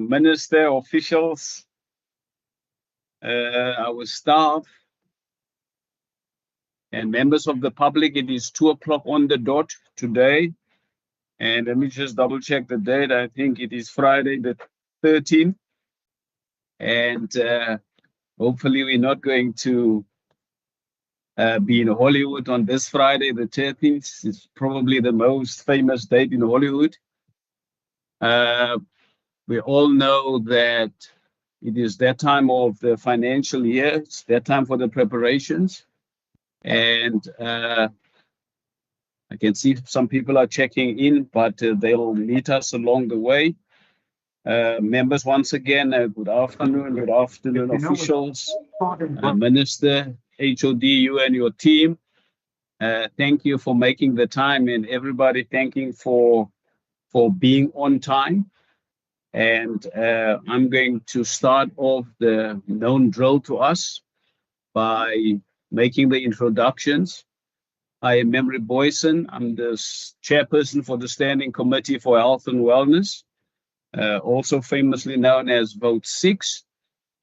Minister, officials, our staff, and members of the public. It is 2 o'clock on the dot today. And let me just double check the date. I think it is Friday the 13th. And hopefully we're not going to be in Hollywood on this Friday the 13th. It's probably the most famous date in Hollywood. We all know that it is that time of the financial year. It's that time for the preparations. And I can see some people are checking in, but they'll meet us along the way. Members, once again, good afternoon, officials, Minister, HOD, you and your team. Thank you for making the time, and everybody thanking for being on time. And I'm going to start off the known drill to us by making the introductions. I am Memory Boyson. I'm the chairperson for the Standing Committee for Health and Wellness, also famously known as Vote 6.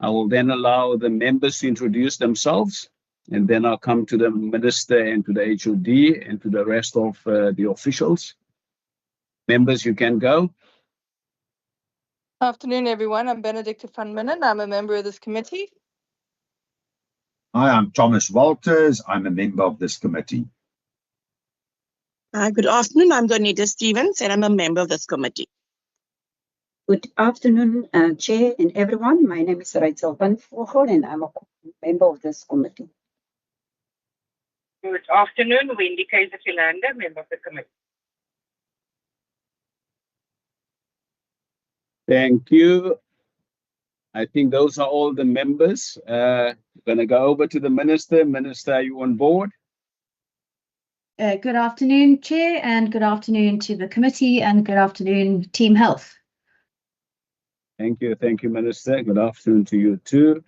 I will then allow the members to introduce themselves, and then I'll come to the Minister and to the HOD and to the rest of the officials. Members, you can go. Afternoon, everyone. I'm Benedicta van Minnen. I'm a member of this committee. Hi, I'm Thomas Walters. I'm a member of this committee. Good afternoon. I'm Donita Stevens, and I'm a member of this committee. Good afternoon, Chair and everyone. My name is Rachel van Vogel, and I'm a member of this committee. Good afternoon, Wendy Kaiser-Philander, member of the committee. Thank you. I think those are all the members. I'm going to go over to the Minister. Minister, are you on board? Good afternoon, Chair, and good afternoon to the committee, and good afternoon, Team Health. Thank you, Minister. Good afternoon to you too.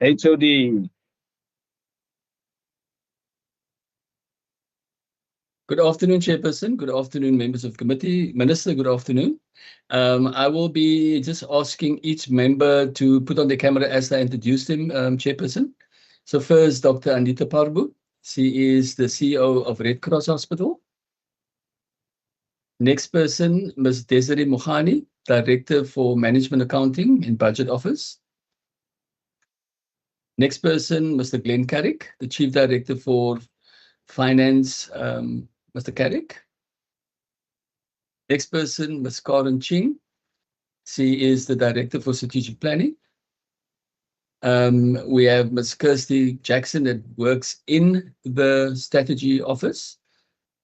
HOD. Good afternoon, Chairperson. Good afternoon, members of committee. Minister, good afternoon. I will be just asking each member to put on the camera as I introduce them, Chairperson. So first, Dr. Anita Parbu. She is the CEO of Red Cross Hospital. Next person, Ms. Desiree Mohani, Director for Management Accounting and Budget Office. Next person, Mr. Glenn Carrick, the Chief Director for Finance, Mr. Carrick. Next person, Ms. Karen Ching. She is the Director for Strategic Planning. We have Ms. Kirsty Jackson that works in the Strategy Office.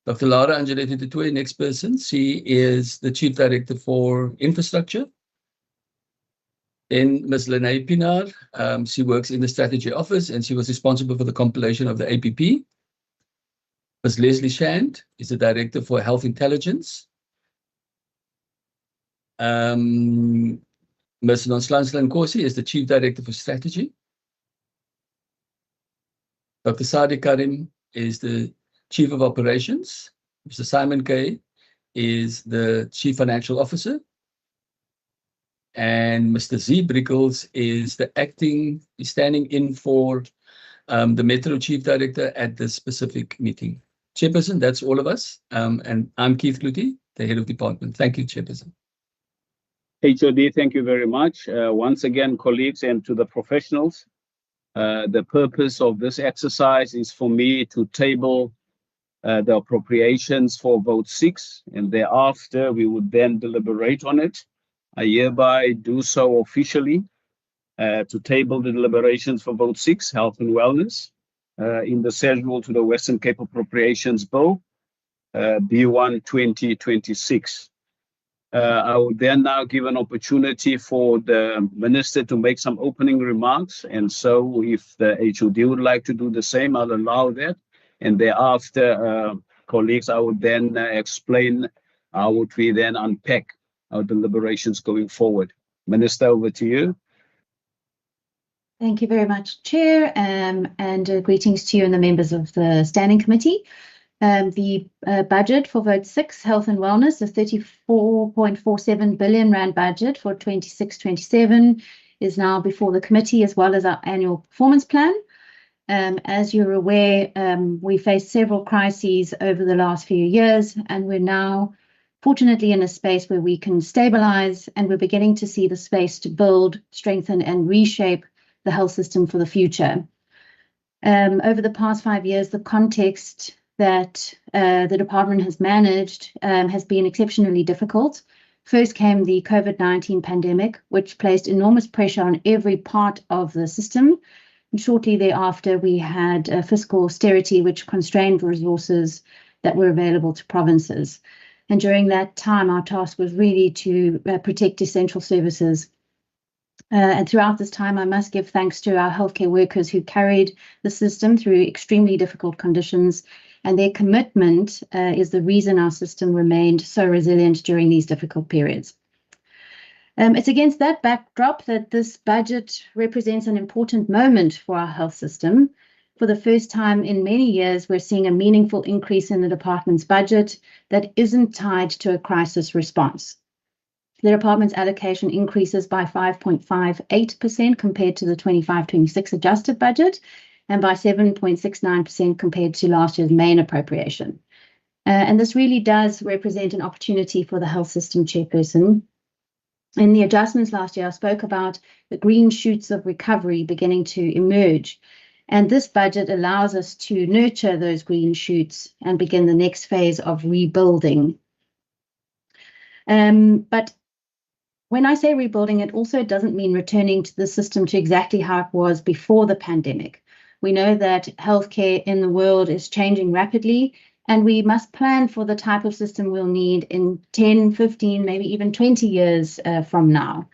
Dr. Lara Angeletti Tutue, next person. She is the Chief Director for Infrastructure. Then Ms. Lene Pinar, she works in the Strategy Office and she was responsible for the compilation of the APP. Ms. Leslie Shand is the Director for Health Intelligence. Ms. Nonslanslan Nkosi is the Chief Director for Strategy. Dr. Sadi Karim is the Chief of Operations. Mr. Simon Kay is the Chief Financial Officer. And Mr. Z. Brickles is the standing in for the Metro Chief Director at this specific meeting. Chairperson, that's all of us. And I'm Keith Clutie, the Head of Department. Thank you, Chairperson. HOD, thank you very much. Once again, colleagues and to the professionals, the purpose of this exercise is for me to table the appropriations for Vote 6, and thereafter we would then deliberate on it. I hereby do so officially to table the deliberations for Vote 6, Health and Wellness, in the schedule to the Western Cape Appropriations Bill, B1 2026. I will then now give an opportunity for the Minister to make some opening remarks. And so if the HOD would like to do the same, I'll allow that. And thereafter, colleagues, I will then explain how would we then unpack our deliberations going forward. Minister, over to you. Thank you very much, Chair, and greetings to you and the members of the Standing Committee. The budget for vote 6, health and wellness, a 34.47 billion rand budget for 26-27 is now before the committee, as well as our annual performance plan. As you're aware, we faced several crises over the last few years, and we're now fortunately in a space where we can stabilize, and we're beginning to see the space to build, strengthen, and reshape the health system for the future. Over the past 5 years, the context that the department has managed has been exceptionally difficult. First came the COVID-19 pandemic, which placed enormous pressure on every part of the system. And shortly thereafter, we had fiscal austerity, which constrained resources that were available to provinces. And during that time, our task was really to protect essential services. And throughout this time, I must give thanks to our healthcare workers who carried the system through extremely difficult conditions, and their commitment is the reason our system remained so resilient during these difficult periods. It's against that backdrop that this budget represents an important moment for our health system. For the first time in many years, we're seeing a meaningful increase in the department's budget that isn't tied to a crisis response. The department's allocation increases by 5.58% compared to the 25-26 adjusted budget, and by 7.69% compared to last year's main appropriation. And this really does represent an opportunity for the health system chairperson. In the adjustments last year, I spoke about the green shoots of recovery beginning to emerge. And this budget allows us to nurture those green shoots and begin the next phase of rebuilding. But when I say rebuilding, it also doesn't mean returning to the system to exactly how it was before the pandemic. We know that healthcare in the world is changing rapidly, and we must plan for the type of system we'll need in 10, 15, maybe even 20 years from now.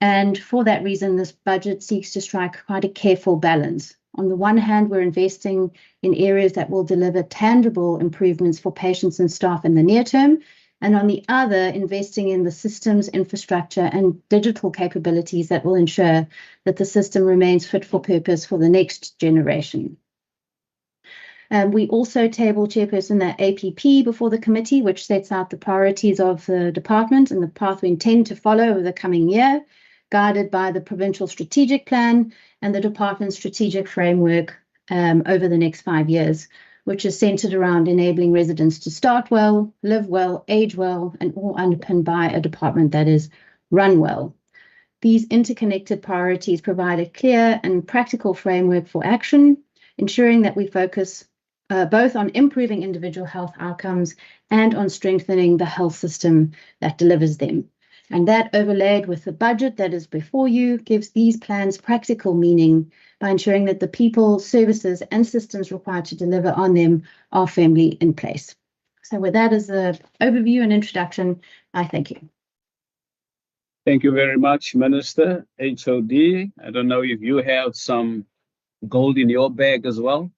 And for that reason, this budget seeks to strike quite a careful balance. On the one hand, we're investing in areas that will deliver tangible improvements for patients and staff in the near term, and on the other, investing in the systems, infrastructure, and digital capabilities that will ensure that the system remains fit for purpose for the next generation. We also table, Chairperson, the APP before the committee, which sets out the priorities of the department and the path we intend to follow over the coming year, guided by the Provincial Strategic Plan and the department's strategic framework over the next 5 years, which is centered around enabling residents to start well, live well, age well, and all underpinned by a department that is run well. These interconnected priorities provide a clear and practical framework for action, ensuring that we focus both on improving individual health outcomes and on strengthening the health system that delivers them. And that, overlaid with the budget that is before you, gives these plans practical meaning by ensuring that the people, services, and systems required to deliver on them are firmly in place. So with that as an overview and introduction, I thank you. Thank you very much, Minister. HOD, I don't know if you have some gold in your bag as well.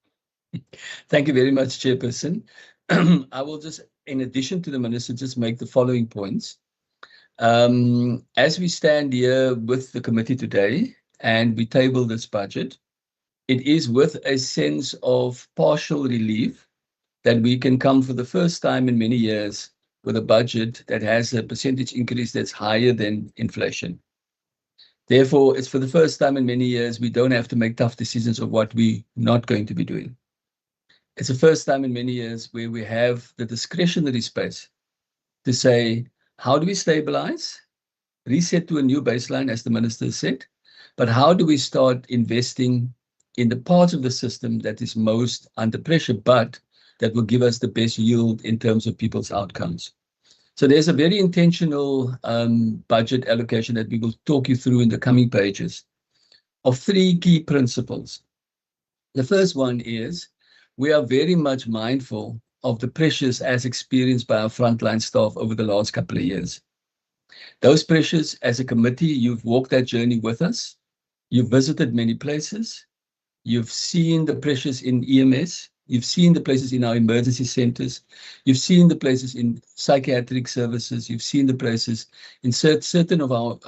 Thank you very much, Chairperson. I will just, in addition to the Minister, just make the following points. As we stand here with the committee today and we table this budget, it is with a sense of partial relief that we can come for the first time in many years with a budget that has a percentage increase that's higher than inflation. Therefore, it's for the first time in many years we don't have to make tough decisions of what we're not going to be doing. It's the first time in many years where we have the discretionary space to say, how do we stabilize, reset to a new baseline, as the Minister said, but how do we start investing in the parts of the system that is most under pressure, but that will give us the best yield in terms of people's outcomes. So there's a very intentional budget allocation that we will talk you through in the coming pages of 3 key principles. The first one is we are very much mindful of the pressures as experienced by our frontline staff over the last couple of years. Those pressures, as a committee, you've walked that journey with us. You've visited many places. You've seen the pressures in EMS. You've seen the places in our emergency centers. You've seen the places in psychiatric services. You've seen the places in certain of our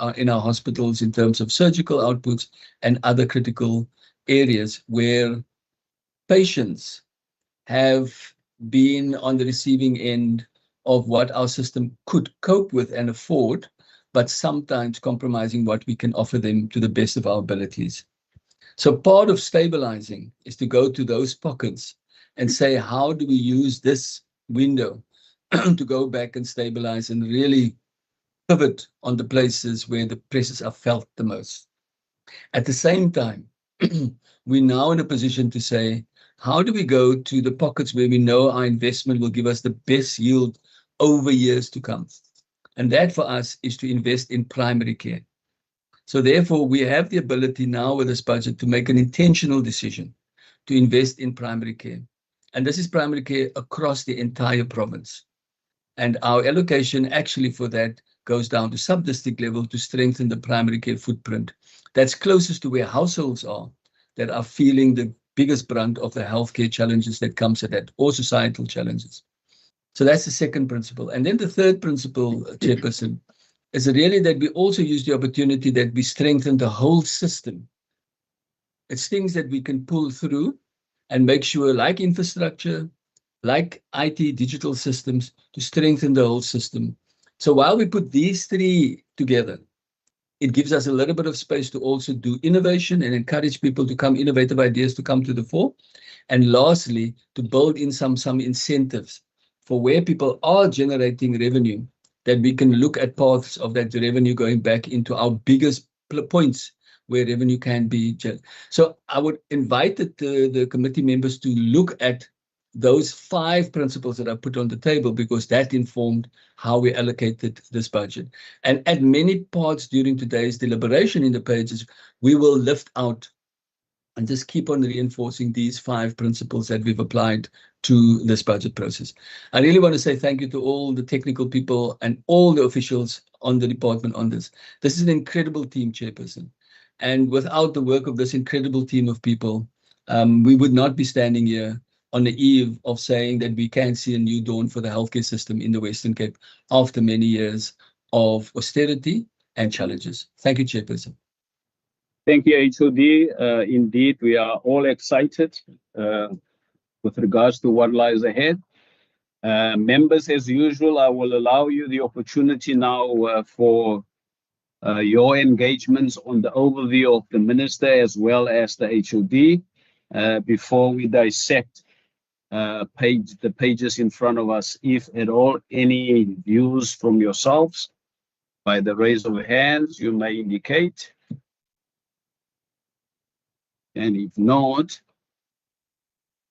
hospitals in terms of surgical outputs and other critical areas where patients have been on the receiving end of what our system could cope with and afford, but sometimes compromising what we can offer them to the best of our abilities. So part of stabilizing is to go to those pockets and say, how do we use this window to go back and stabilize and really pivot on the places where the pressures are felt the most. At the same time, we're now in a position to say, how do we go to the pockets where we know our investment will give us the best yield over years to come? And that for us is to invest in primary care. So therefore, we have the ability now with this budget to make an intentional decision to invest in primary care. And this is primary care across the entire province. And our allocation actually for that goes down to sub-district level to strengthen the primary care footprint. That's closest to where households are that are feeling the biggest brunt of the healthcare challenges that comes at that, or societal challenges. So that's the second principle. And then the third principle, Chairperson, is really that we also use the opportunity that we strengthen the whole system. It's things that we can pull through and make sure, like infrastructure, like IT digital systems, to strengthen the whole system. So while we put these three together, it gives us a little bit of space to also do innovation and encourage people to come, innovative ideas to come to the fore. And lastly, to build in some incentives for where people are generating revenue, that we can look at paths of that revenue going back into our biggest points where revenue can be. So I would invite the committee members to look at those 5 principles that I put on the table, because that informed how we allocated this budget. And at many parts during today's deliberation in the pages, we will lift out and just keep on reinforcing these 5 principles that we've applied to this budget process. I really want to say thank you to all the technical people and all the officials on the department on this. This is an incredible team, Chairperson. And without the work of this incredible team of people, we would not be standing here on the eve of saying that we can see a new dawn for the healthcare system in the Western Cape after many years of austerity and challenges. Thank you, Chairperson. Thank you, HOD. Indeed, we are all excited with regards to what lies ahead. Members, as usual, I will allow you the opportunity now for your engagements on the overview of the Minister as well as the HOD before we dissect the pages in front of us. If at all, any views from yourselves, by the raise of hands, you may indicate. And if not,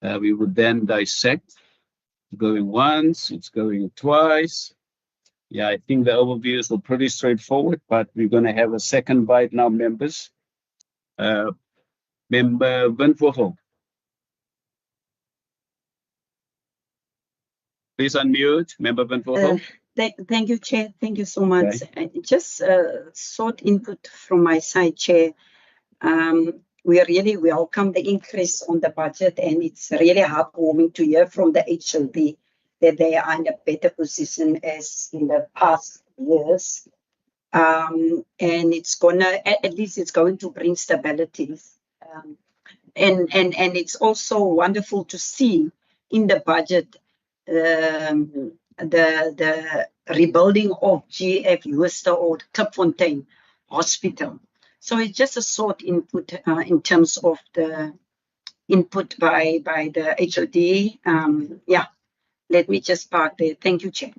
we would then dissect. Going once, it's going twice. Yeah, I think the overviews were pretty straightforward, but we're going to have a second bite now, members. Member Benfogo. Please unmute, Member Benfogo. Thank you, Chair. Thank you so much. Okay. Just short input from my side, Chair. We really welcome the increase on the budget, and it's really heartwarming to hear from the HOD that they are in a better position as in the past years. And it's gonna, at least it's going to bring stability. And it's also wonderful to see in the budget the rebuilding of GF Worcester or Klipfontein Hospital. So it's just a short input in terms of the input by the HOD. Yeah, let me just park there. Thank you, Chair.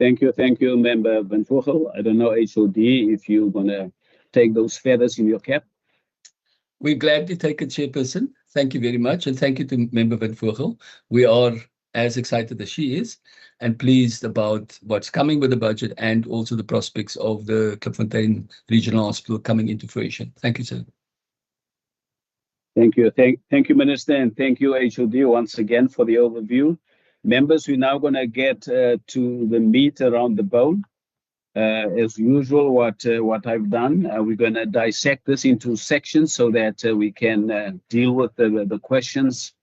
Thank you, Member Benfogo. I don't know, HOD, if you're going to take those feathers in your cap. We gladly take it, Chairperson. Thank you very much. And thank you to Member Benfogo. We are as excited as she is and pleased about what's coming with the budget and also the prospects of the Klipfontein Regional Hospital coming into fruition. Thank you, sir. Thank you. Thank you, Minister, and thank you, HOD, once again for the overview. Members, we're now going to get to the meat around the bone. As usual, what I've done, we're going to dissect this into sections so that we can deal with the questions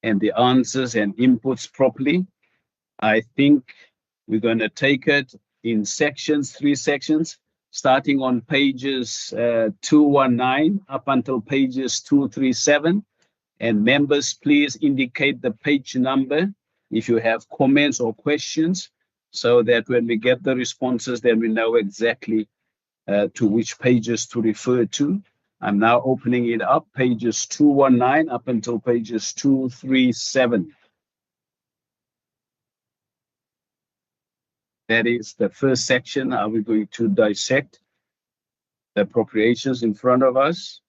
and the answers and inputs properly. I think we're going to take it in sections, 3 sections, starting on pages 219 up until pages 237. And members, please indicate the page number if you have comments or questions, so that when we get the responses, then we know exactly to which pages to refer to. I'm now opening it up, pages 219 up until pages 237. That is the first section. Are we going to dissect the appropriations in front of us?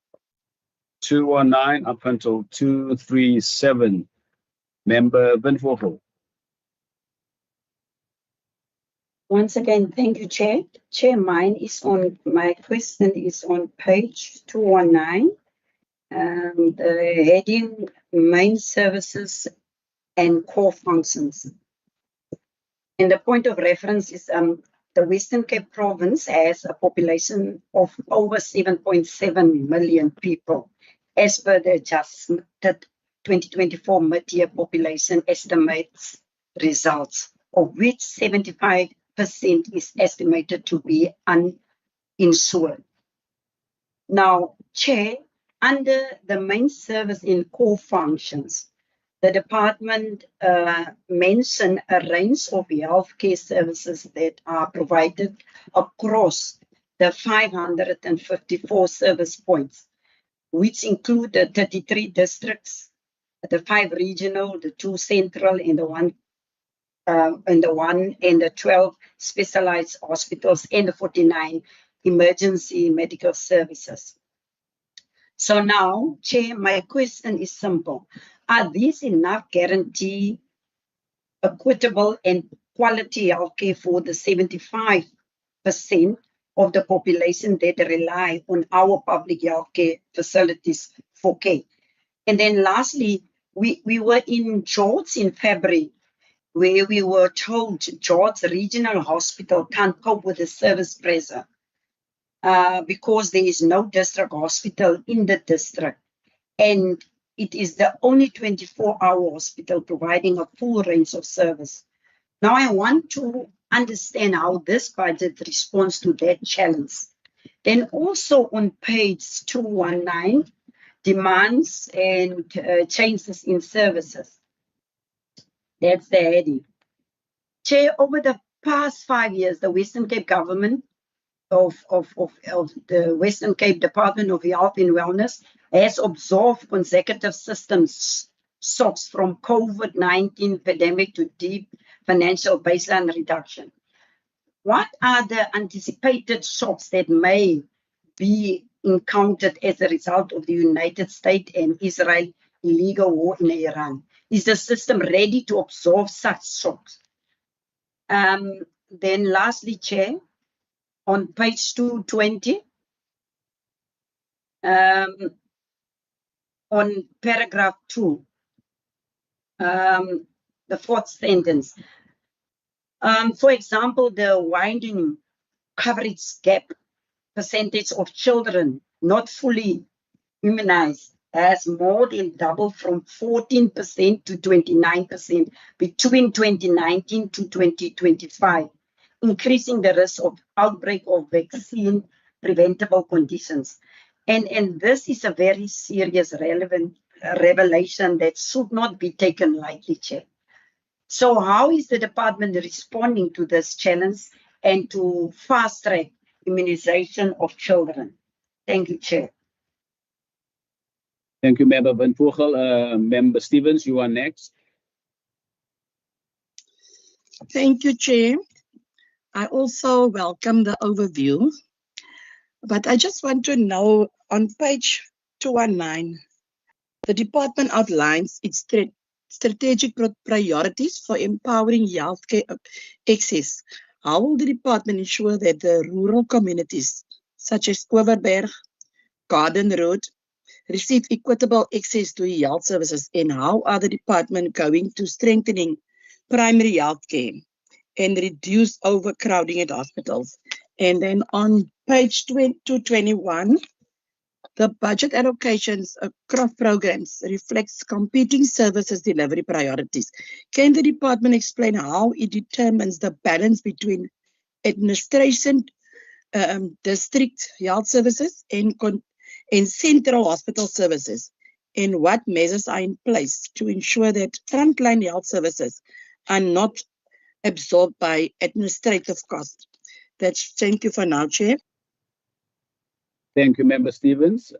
219 up until 237. Member Van Vogel. Once again, thank you, Chair. Chair, my question is on page 219. The heading main services and core functions. And the point of reference is the Western Cape province has a population of over 7.7 million people, as per the adjusted 2024 mid-year population estimates results, of which 75% is estimated to be uninsured. Now, Chair, under the main service in core functions, the department mentioned a range of healthcare services that are provided across the 554 service points, which include the 33 districts, the 5 regional, the 2 central, and the 12 specialized hospitals, and the 49 emergency medical services. So now, Chair, my question is simple. Are these enough guarantee equitable and quality healthcare for the 75% of the population that rely on our public healthcare facilities for care? And then lastly, we were in George in February, where we were told George Regional Hospital can't cope with the service pressure because there is no district hospital in the district. And it is the only 24-hour hospital providing a full range of service. Now, I want to understand how this budget responds to that challenge. Then also on page 219, demands and changes in services. That's the heading. Chair, over the past 5 years, the Western Cape government of the Western Cape Department of Health and Wellness has observed consecutive systems shocks from COVID-19 pandemic to deep financial baseline reduction. What are the anticipated shocks that may be encountered as a result of the United States and Israel illegal war in Iran? Is the system ready to absorb such shocks? Then lastly, Chair, on page 220, on paragraph 2, the fourth sentence. For example, the widening coverage gap percentage of children not fully immunized has more than doubled from 14% to 29% between 2019 to 2025, increasing the risk of outbreak of vaccine preventable conditions. And this is a very serious revelation that should not be taken lightly, Chair. So how is the department responding to this challenge and to fast-track immunization of children? Thank you, Chair. Thank you, Member Van Vogel. Member Stevens, you are next. Thank you, Chair. I also welcome the overview, but I just want to know on page 219, the department outlines its strategic priorities for empowering healthcare access. How will the department ensure that the rural communities, such as Overberg, Garden Road, receive equitable access to health services, and how are the department going to strengthening primary health care and reduce overcrowding at hospitals? And then on page 221, the budget allocations across programs reflects competing services delivery priorities. Can the department explain how it determines the balance between administration, district health services, and central hospital services? and what measures are in place to ensure that frontline health services are not absorbed by administrative costs? Thank you for now, Chair. Thank you, Member Stevens.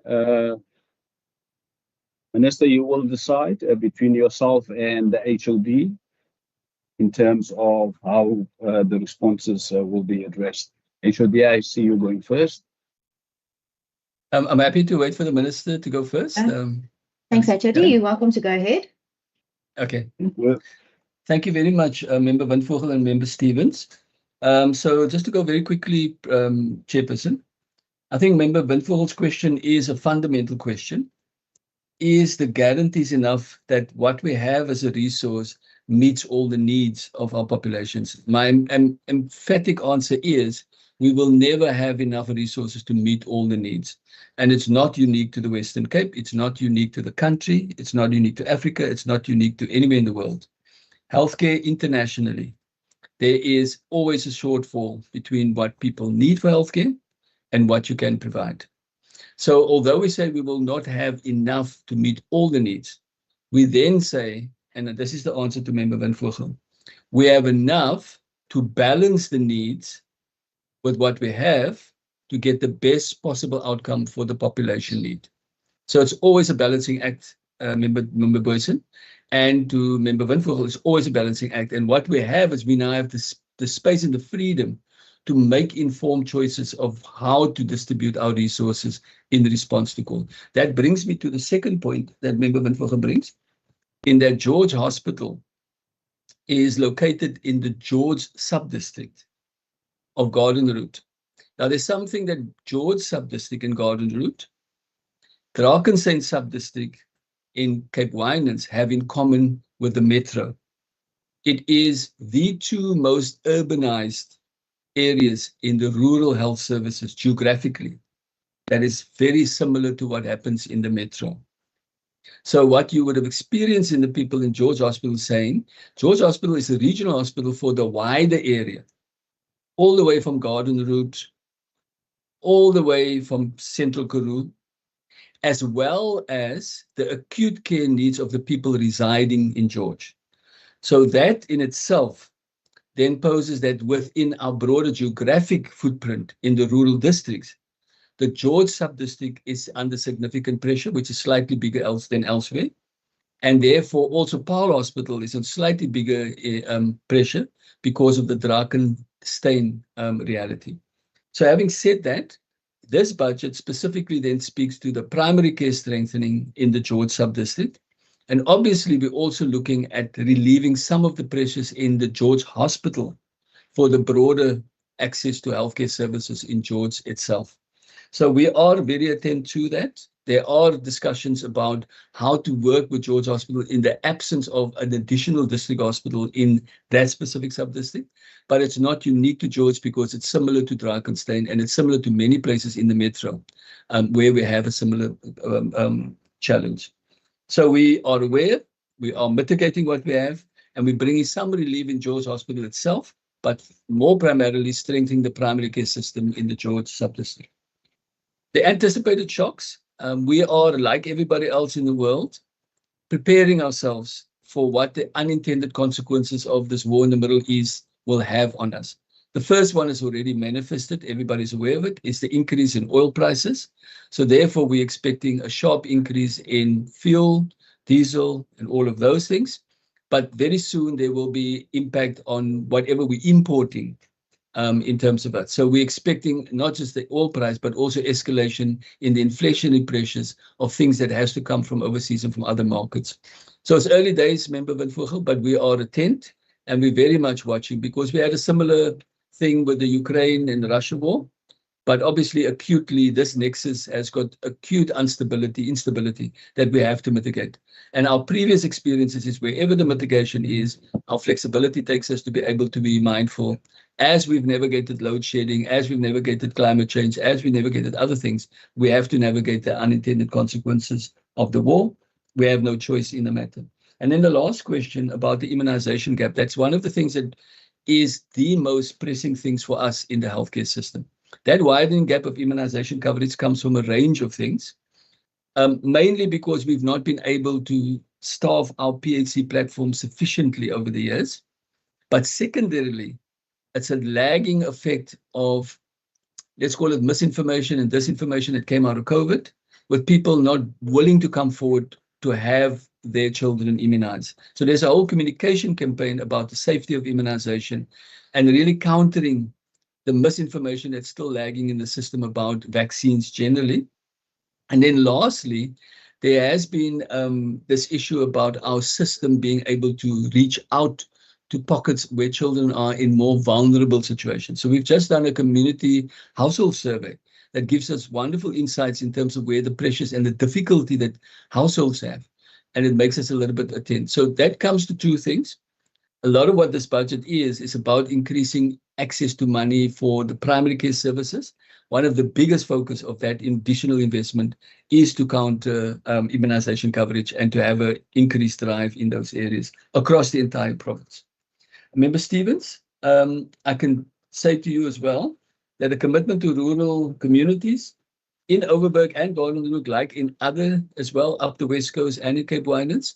Minister, you will decide between yourself and the HOD in terms of how the responses will be addressed. HOD, I see you going first. I'm happy to wait for the Minister to go first. Thanks, HOD. yeah. You're welcome to go ahead. Okay. Well, Thank you very much, Member Van Vogel and Member Stevens. So just to go very quickly, Chairperson, I think Member Van Vogel's question is a fundamental question. Is the guarantees enough that what we have as a resource meets all the needs of our populations? My emphatic answer is we will never have enough resources to meet all the needs. And it's not unique to the Western Cape. It's not unique to the country. It's not unique to Africa. It's not unique to anywhere in the world. Healthcare internationally, there is always a shortfall between what people need for healthcare and what you can provide. So although we say we will not have enough to meet all the needs, we then say, and this is the answer to Member Van Vogel, we have enough to balance the needs with what we have to get the best possible outcome for the population need. So it's always a balancing act, Member Boyson, and to Member Van Vogel, it's always a balancing act. And what we have is we now have the space and the freedom to make informed choices of how to distribute our resources in response to call. That brings me to the second point that Member Van Vogel brings, in that George Hospital is located in the George sub-district of Garden Route. Now there's something that George sub-district and Garden Route, Drakensberg sub-district in Cape Winelands have in common with the metro. It is the two most urbanized areas in the rural health services geographically. That is very similar to what happens in the metro. So what you would have experienced in the people in George Hospital saying, George Hospital is a regional hospital for the wider area, all the way from Garden Route, all the way from Central Karoo, as well as the acute care needs of the people residing in George. So that in itself then poses that within our broader geographic footprint in the rural districts, the George sub-district is under significant pressure, which is slightly bigger than elsewhere. And therefore also Paarl Hospital is on slightly bigger pressure because of the Drakensberg reality. So having said that, this budget specifically then speaks to the primary care strengthening in the George sub-district. And obviously, we're also looking at relieving some of the pressures in the George Hospital for the broader access to healthcare services in George itself. So we are very attentive to that. There are discussions about how to work with George Hospital in the absence of an additional district hospital in that specific sub-district. But it's not unique to George because it's similar to Drakensberg and it's similar to many places in the metro where we have a similar challenge. So we are aware, we are mitigating what we have, and we're bringing some relief in George Hospital itself, but more primarily strengthening the primary care system in the George sub-district. The anticipated shocks, we are, like everybody else in the world, preparing ourselves for what the unintended consequences of this war in the Middle East will have on us. The first one is already manifested, everybody's aware of it, is the increase in oil prices. So therefore, we're expecting a sharp increase in fuel, diesel, and all of those things. But very soon, there will be impact on whatever we're importing in terms of that. So we're expecting not just the oil price, but also escalation in the inflationary pressures of things that has to come from overseas and from other markets. So it's early days, Member Van Vogel, but we are attent and we're very much watching because we had a similar thing with the Ukraine and the Russia war. But obviously, acutely, this nexus has got acute instability that we have to mitigate. And our previous experiences is wherever the mitigation is, our flexibility takes us to be able to be mindful. As we've navigated load shedding, as we've navigated climate change, as we navigated other things, we have to navigate the unintended consequences of the war. We have no choice in the matter. And then the last question about the immunization gap, that's one of the things that is the most pressing things for us in the healthcare system. That widening gap of immunization coverage comes from a range of things. mainly because we've not been able to staff our PHC platform sufficiently over the years. But secondarily, it's a lagging effect of, let's call it misinformation and disinformation that came out of COVID, with people not willing to come forward to have their children immunized. So there's a whole communication campaign about the safety of immunization and really countering the misinformation that's still lagging in the system about vaccines generally. And then lastly, there has been this issue about our system being able to reach out to pockets where children are in more vulnerable situations. So we've just done a community household survey that gives us wonderful insights in terms of where the pressures and the difficulty that households have. And it makes us a little bit attentive. So that comes to two things. A lot of what this budget is about increasing access to money for the primary care services. One of the biggest focus of that additional investment is to counter immunization coverage and to have an increased drive in those areas across the entire province. Member Stevens, I can say to you as well that the commitment to rural communities in Overberg and Gardenwood, like in other as well, up the West Coast and in Cape Winelands,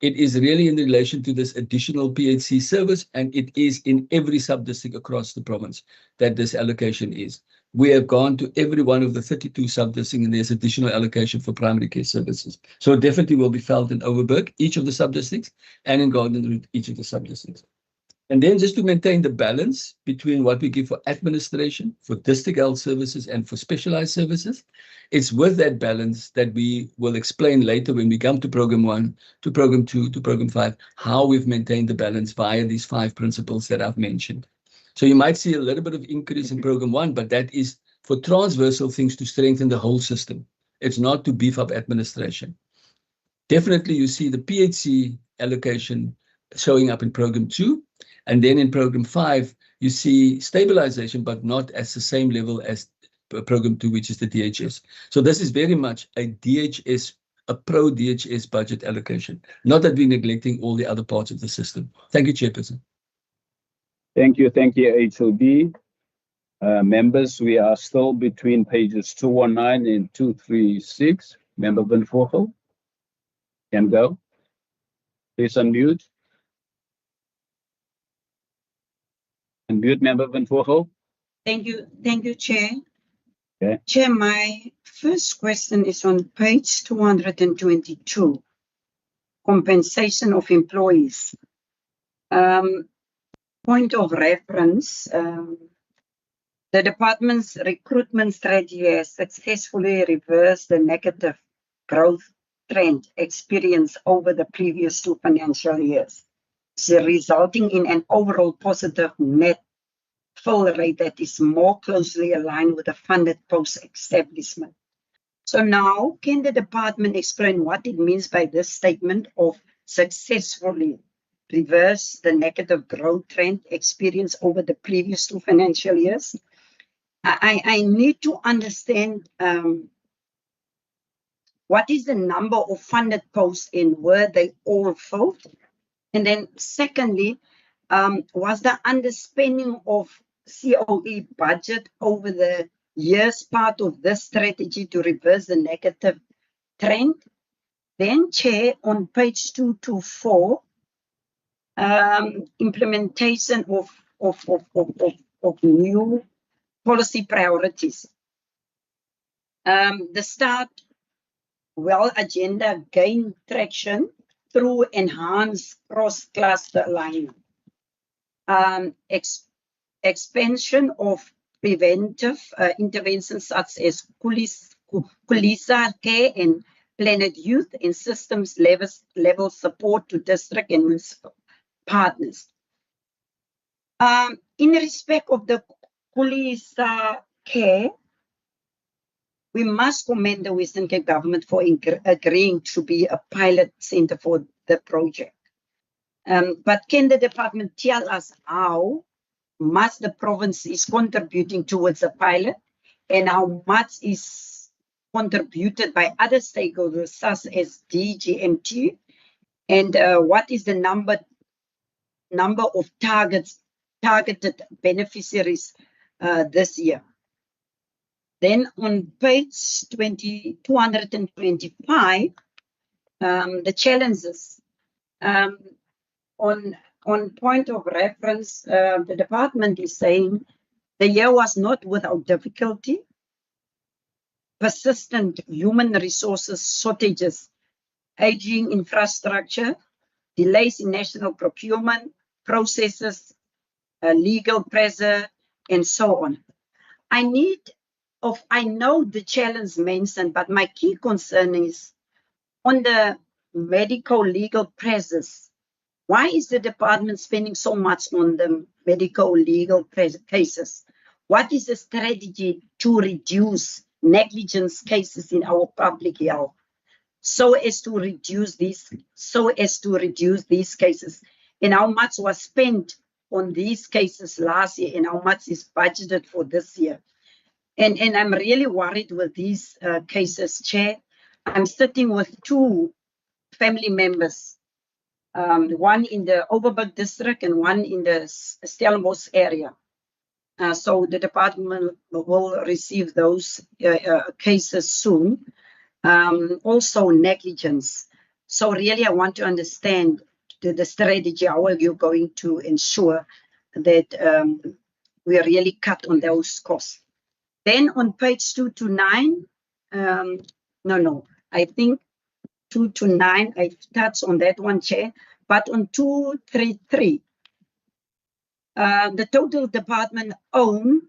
it is really in relation to this additional PHC service, and it is in every sub-district across the province that this allocation is. We have gone to every one of the 32 sub-districts, and there's additional allocation for primary care services. So it definitely will be felt in Overberg, each of the sub-districts, and in Gardenwood, each of the sub-districts. And then just to maintain the balance between what we give for administration, for district health services, and for specialized services, it's with that balance that we will explain later when we come to Program 1, to Program 2, to Program 5, how we've maintained the balance via these 5 principles that I've mentioned. So you might see a little bit of increase in Program 1, but that is for transversal things to strengthen the whole system. It's not to beef up administration. Definitely you see the PHC allocation showing up in Program 2. And then in Program 5, you see stabilization, but not at the same level as Program 2, which is the DHS. So this is very much a DHS, a pro-DHS budget allocation, not that we're neglecting all the other parts of the system. Thank you, Chairperson. Thank you, HOD. Members, we are still between pages 219 and 236. Member Van Vogel can go. Please unmute. Unmute, Member Van Vogel. Thank you, Chair. Okay. Chair, my first question is on page 222, compensation of employees. Point of reference, the department's recruitment strategy has successfully reversed the negative growth trend experienced over the previous 2 financial years, resulting in an overall positive net fill rate that is more closely aligned with the funded post-establishment. So now, can the department explain what it means by this statement of successfully reverse the negative growth trend experienced over the previous 2 financial years? I need to understand what is the number of funded posts and were they all filled? And then secondly, was the underspending of COE budget over the years part of this strategy to reverse the negative trend? Then, Chair, on page 224, implementation of new policy priorities. The Start Well agenda gained traction through enhanced cross-cluster alignment. Expansion of preventive interventions such as Kulisa Care and Planet Youth and systems level support to district and municipal partners. In respect of the Kulisa Care, we must commend the Western Cape government for agreeing to be a pilot center for the project. But can the department tell us how much the province is contributing towards the pilot and how much is contributed by other stakeholders such as DGMT, and what is the number of targeted beneficiaries this year? Then on page 225, the challenges. On point of reference, the department is saying the year was not without difficulty, persistent human resources shortages, aging infrastructure, delays in national procurement processes, legal pressure, and so on. I know the challenge mentioned, but my key concern is on the medical legal pressures. Why is the department spending so much on the medical legal cases? What is the strategy to reduce negligence cases in our public health so as to reduce these cases? And how much was spent on these cases last year and how much is budgeted for this year? And I'm really worried with these cases, Chair. I'm sitting with two family members, one in the Overberg district and one in the Stellenbosch area. So the department will receive those cases soon. Also negligence. So really I want to understand the strategy. How are you going to ensure that we really cut on those costs? Then on page 229, I think 229, I touched on that one, Chair. But on 233, the total department owned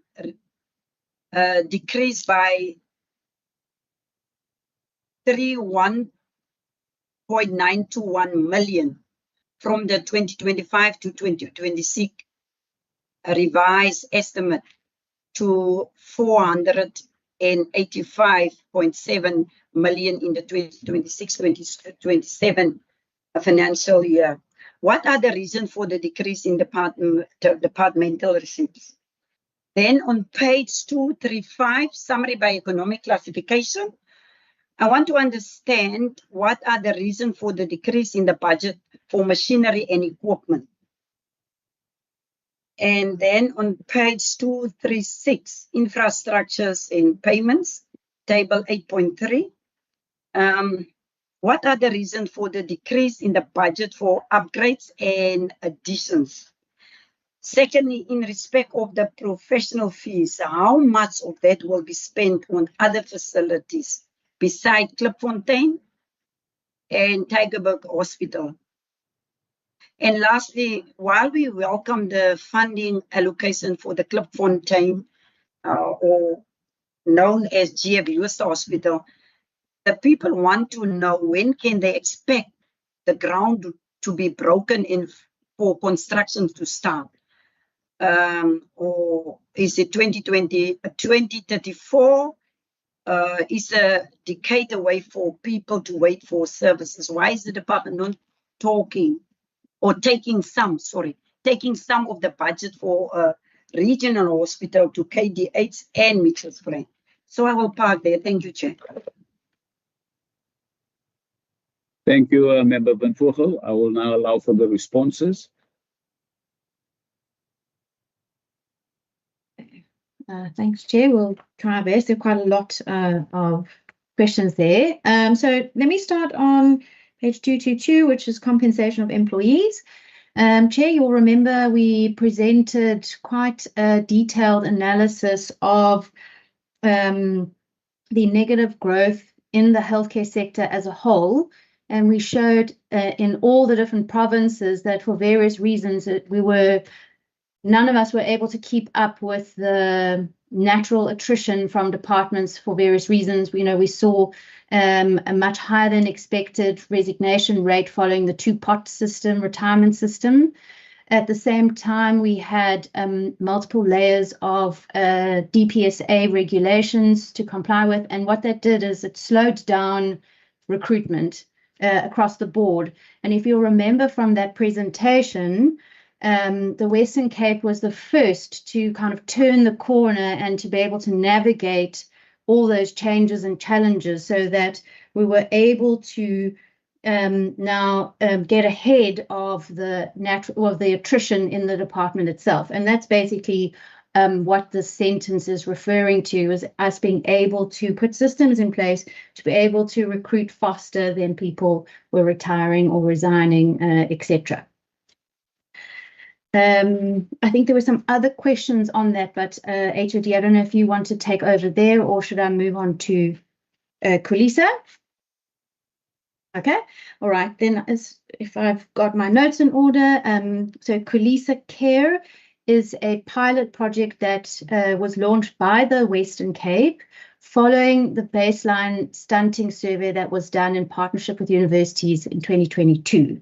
decreased by 31.921 million from the 2025 to 2026 revised estimate to 485.7 million in the 2026-2027 financial year. What are the reasons for the decrease in departmental receipts? Then on page 235, summary by economic classification, I want to understand what are the reasons for the decrease in the budget for machinery and equipment. And then on page 236, infrastructures and payments, table 8.3. What are the reasons for the decrease in the budget for upgrades and additions? Secondly, in respect of the professional fees, how much of that will be spent on other facilities beside Klipfontein and Tygerberg Hospital? And lastly, while we welcome the funding allocation for the Klipfontein or known as GF Hospital, the people want to know when can they expect the ground to be broken in for construction to start? Or is it 2034? Is a decade away for people to wait for services? Why is the department not talking or taking some of the budget for regional hospital to KDH and Mitchell's Plain? So I will park there. Thank you, Chair. Thank you, Member Van Vogel. I will now allow for the responses. Thanks, Chair. We'll try our best. There are quite a lot of questions there. So let me start on page 222, which is compensation of employees. Chair, you'll remember we presented quite a detailed analysis of the negative growth in the healthcare sector as a whole. And we showed in all the different provinces that for various reasons none of us were able to keep up with the natural attrition from departments for various reasons. We saw a much higher than expected resignation rate following the two-pot system, retirement system. At the same time, we had multiple layers of DPSA regulations to comply with. And what that did is it slowed down recruitment across the board. And if you'll remember from that presentation, the Western Cape was the first to kind of turn the corner and to be able to navigate all those changes and challenges so that we were able to now get ahead of the attrition in the department itself. And that's basically what the sentence is referring to is us being able to put systems in place to be able to recruit faster than people were retiring or resigning, etc. I think there were some other questions on that, but HOD, I don't know if you want to take over there or should I move on to Kulisa? Okay, all right, then if I've got my notes in order, so Kulisa Care is a pilot project that was launched by the Western Cape following the baseline stunting survey that was done in partnership with universities in 2022.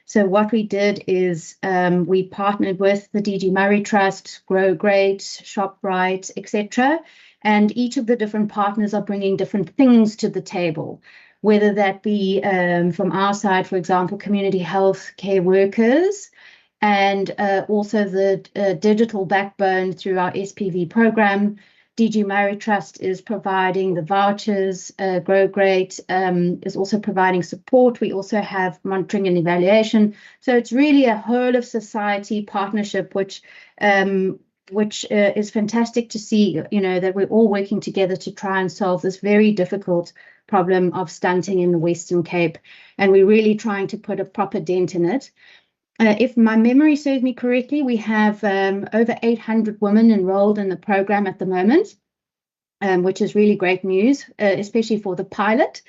So what we did is we partnered with the DG Murray Trust, Grow Great, ShopRite, etc. And each of the different partners are bringing different things to the table, whether that be from our side, for example, community health care workers, and also the digital backbone through our SPV program. DG Murray Trust is providing the vouchers, Grow Great is also providing support. We also have monitoring and evaluation. So it's really a whole of society partnership, which is fantastic to see, that we're all working together to try and solve this very difficult problem of stunting in the Western Cape. And we're really trying to put a proper dent in it. If my memory serves me correctly, we have over 800 women enrolled in the program at the moment, which is really great news, especially for the pilot.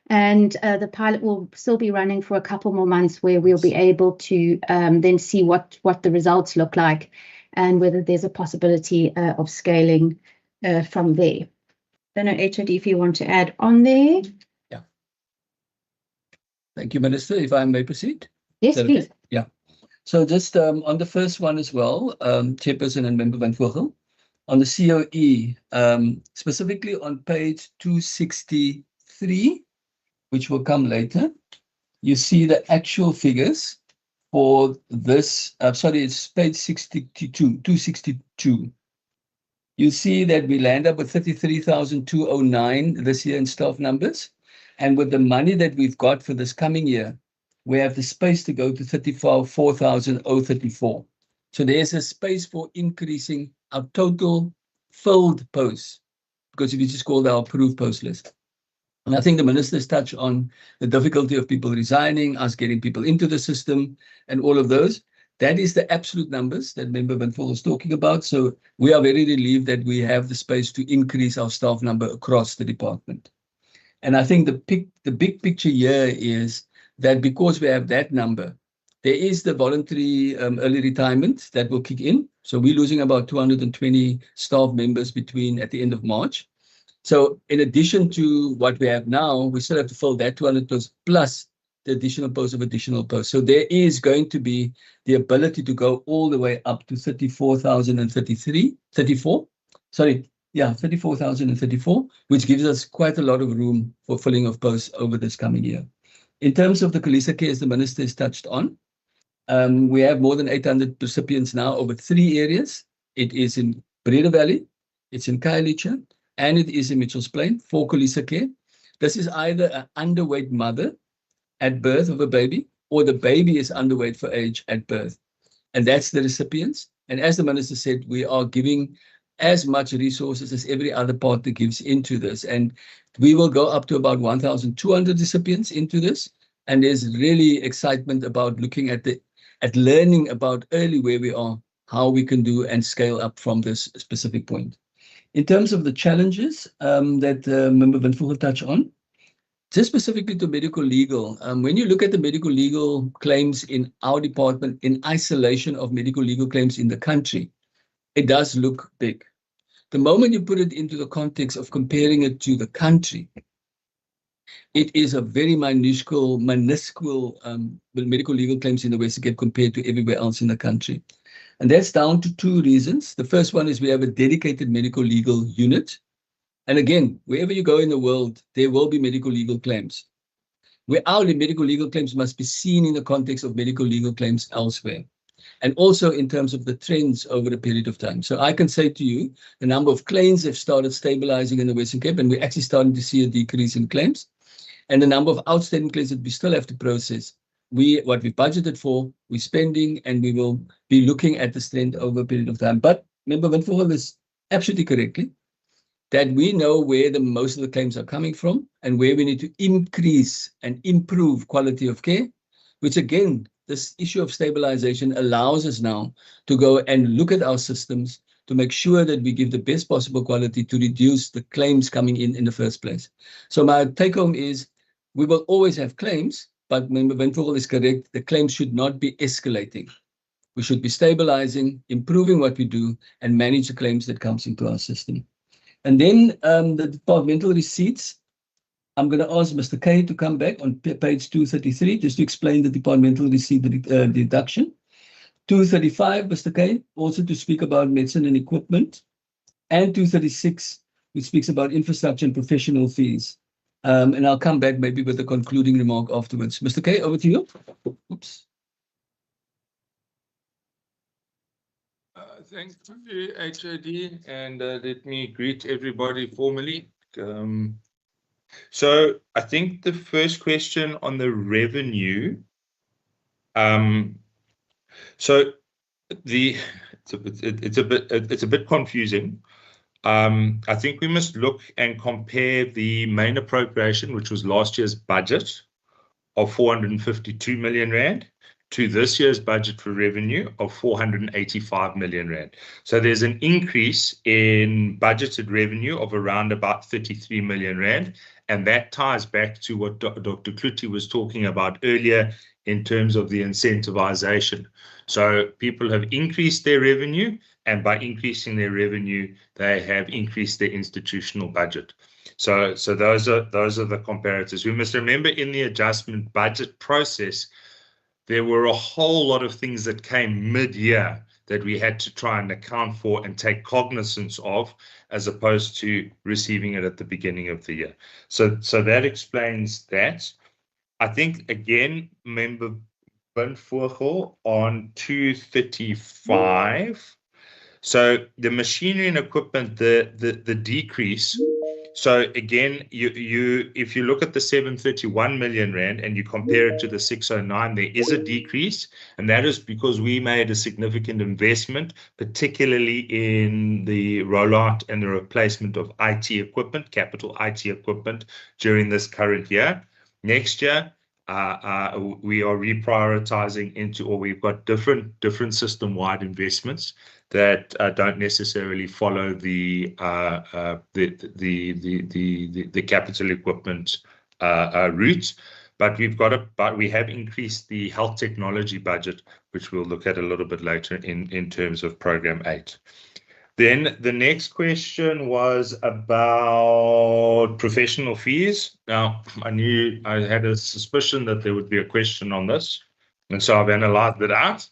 And the pilot will still be running for a couple more months where we'll be able to then see what the results look like and whether there's a possibility of scaling from there. I don't know, HOD, if you want to add on there. Yeah. Thank you, Minister. If I may proceed. Yes, please. Okay? Yeah. So just on the first one as well, Chairperson and Member Van Vogel, on the COE, specifically on page 263, which will come later, you see the actual figures for this, it's page 262. You see that we land up with 33,209 this year in staff numbers. And with the money that we've got for this coming year, we have the space to go to 34,034. So there's a space for increasing our total filled posts, because if you just call our approved post list. And I think the ministers touched on the difficulty of people resigning, us getting people into the system and all of those. That is the absolute numbers that Member Van Vogel is talking about. So we are very relieved that we have the space to increase our staff number across the department. And I think the big picture here is that because we have that number, there is the voluntary early retirement that will kick in. So we're losing about 220 staff members at the end of March. So in addition to what we have now, we still have to fill that 200 posts plus the additional posts of additional posts. So there is going to be the ability to go all the way up to 34,034, which gives us quite a lot of room for filling of posts over this coming year. In terms of the Kulisa Care, as the minister has touched on, we have more than 800 recipients now over 3 areas. It is in Breda Valley, it's in Khayelitsha, and it is in Mitchells Plain for Kulisa Care. This is either an underweight mother at birth of a baby, or the baby is underweight for age at birth. And that's the recipients. And as the minister said, we are giving as much resources as every other partner gives into this. And we will go up to about 1,200 recipients into this. And there's really excitement about looking at learning about early where we are, how we can do and scale up from this specific point. In terms of the challenges that Member Van Vogel touched on, just specifically to medical legal, when you look at the medical legal claims in our department in isolation of medical legal claims in the country, it does look big. The moment you put it into the context of comparing it to the country, it is a very minuscule medical legal claims in the Western Cape compared to everywhere else in the country. And that's down to 2 reasons. The first one is we have a dedicated medical legal unit. And again, wherever you go in the world, there will be medical legal claims. Where our medical legal claims must be seen in the context of medical legal claims elsewhere. And also in terms of the trends over a period of time. So I can say to you, the number of claims have started stabilizing in the Western Cape, and we're actually starting to see a decrease in claims. And the number of outstanding claims that we still have to process, what we budgeted for, we're spending, and we will be looking at this trend over a period of time. But Member Van Vogel is absolutely correctly that we know where the most of the claims are coming from and where we need to increase and improve quality of care, which again, this issue of stabilization allows us now to go and look at our systems to make sure that we give the best possible quality to reduce the claims coming in the first place. So my take home is we will always have claims, but Member Van Vogel is correct. The claims should not be escalating. We should be stabilizing, improving what we do, and manage the claims that comes into our system. And then the departmental receipts, I'm going to ask Mr. K to come back on page 233 just to explain the departmental receipt deduction. 235, Mr. K, also to speak about medicine and equipment. And 236, which speaks about infrastructure and professional fees. And I'll come back maybe with a concluding remark afterwards. Mr. K, over to you. Oops. Thank you, HOD, and let me greet everybody formally. So I think the first question on the revenue, so it's a bit confusing. I think we must look and compare the main appropriation, which was last year's budget of 452 million rand, to this year's budget for revenue of 485 million rand. So there's an increase in budgeted revenue of around about 33 million rand, and that ties back to what Dr. Kluti was talking about earlier in terms of the incentivization. So people have increased their revenue, and by increasing their revenue, they have increased their institutional budget. So those are the comparators. We must remember in the adjustment budget process, there were a whole lot of things that came mid-year that we had to try and account for and take cognizance of, as opposed to receiving it at the beginning of the year. So that explains that. I think, again, Member Van Vogel on 235. So the machinery and equipment, the decrease. So again, if you look at the 731 million rand and you compare it to the 609, there is a decrease, and that is because we made a significant investment, particularly in the rollout and the replacement of IT equipment, capital IT equipment, during this current year. Next year, we are reprioritizing into, or we've got different system-wide investments that don't necessarily follow the capital equipment route, but we have increased the health technology budget, which we'll look at a little bit later in terms of Program 8. Then the next question was about professional fees. Now, I had a suspicion that there would be a question on this, and so I've analyzed it out.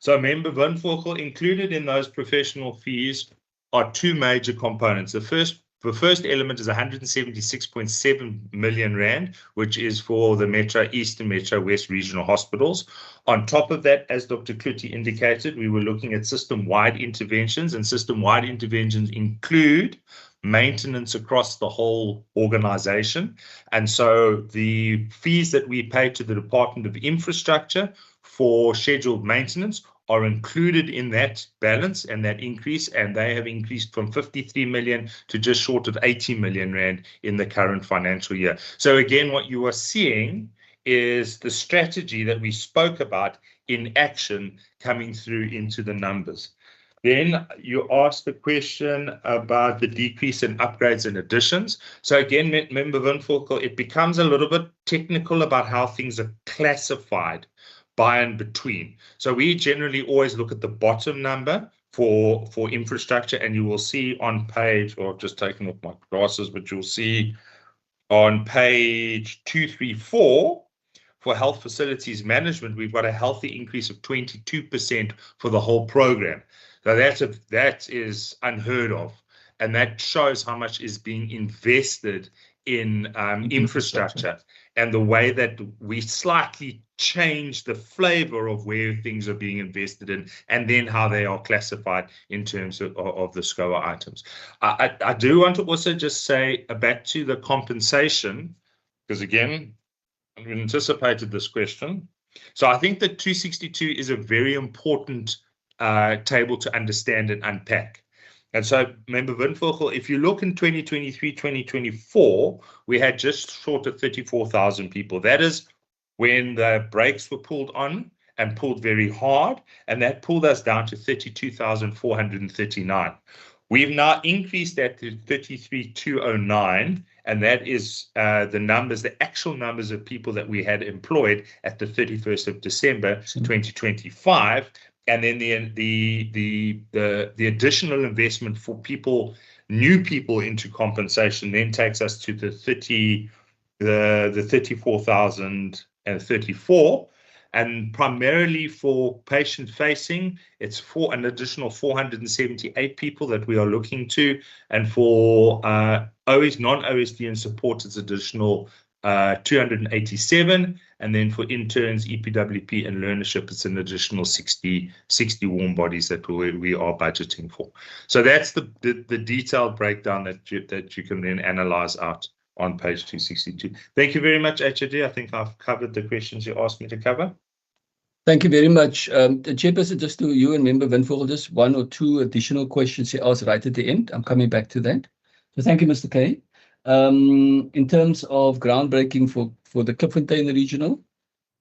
So Member Van Vogel, included in those professional fees are two major components. The first element is 176.7 million rand, which is for the Metro East and Metro West regional hospitals. On top of that, as Dr. Kluti indicated, we were looking at system-wide interventions, and system-wide interventions include maintenance across the whole organization. And so the fees that we pay to the Department of Infrastructure for scheduled maintenance are included in that balance and that increase, and they have increased from 53 million to just short of 80 million rand in the current financial year. So again, what you are seeing is the strategy that we spoke about in action coming through into the numbers. Then you asked the question about the decrease in upgrades and additions. So again, Member Van Vogel, it becomes a little bit technical about how things are classified by and between. So we generally always look at the bottom number for infrastructure, and you will see on page, or just taking off my glasses, but you'll see on page 234 for health facilities management, we've got a healthy increase of 22% for the whole program. So that is unheard of, and that shows how much is being invested in infrastructure, and the way that we slightly change the flavor of where things are being invested in, and then how they are classified in terms of the SCOA items. I do want to also just say back to the compensation, because again, I've anticipated this question. So I think that 262 is a very important table to understand and unpack. And so, Member Windvogel, if you look in 2023, 2024, we had just short of 34,000 people. That is when the brakes were pulled on and pulled very hard, and that pulled us down to 32,439. We've now increased that to 33,209, and that is the numbers, the actual numbers of people that we had employed at the 31st of December, 2025. And then the additional investment for people, new people into compensation, then takes us to the 34,034, and primarily for patient facing, it's for an additional 478 people that we are looking to, and for non-OSD and support, it's additional 287, and then for interns, EPWP, and learnership, it's an additional 60 warm bodies that we are budgeting for. So that's the detailed breakdown that you can then analyze out on page 262. Thank you very much, HOD. I think I've covered the questions you asked me to cover. Thank you very much. Chairperson, just to you and Member Windvogel, just one or two additional questions you asked right at the end. I'm coming back to that. So thank you, Mr. K. In terms of groundbreaking for the Klipfontein Regional,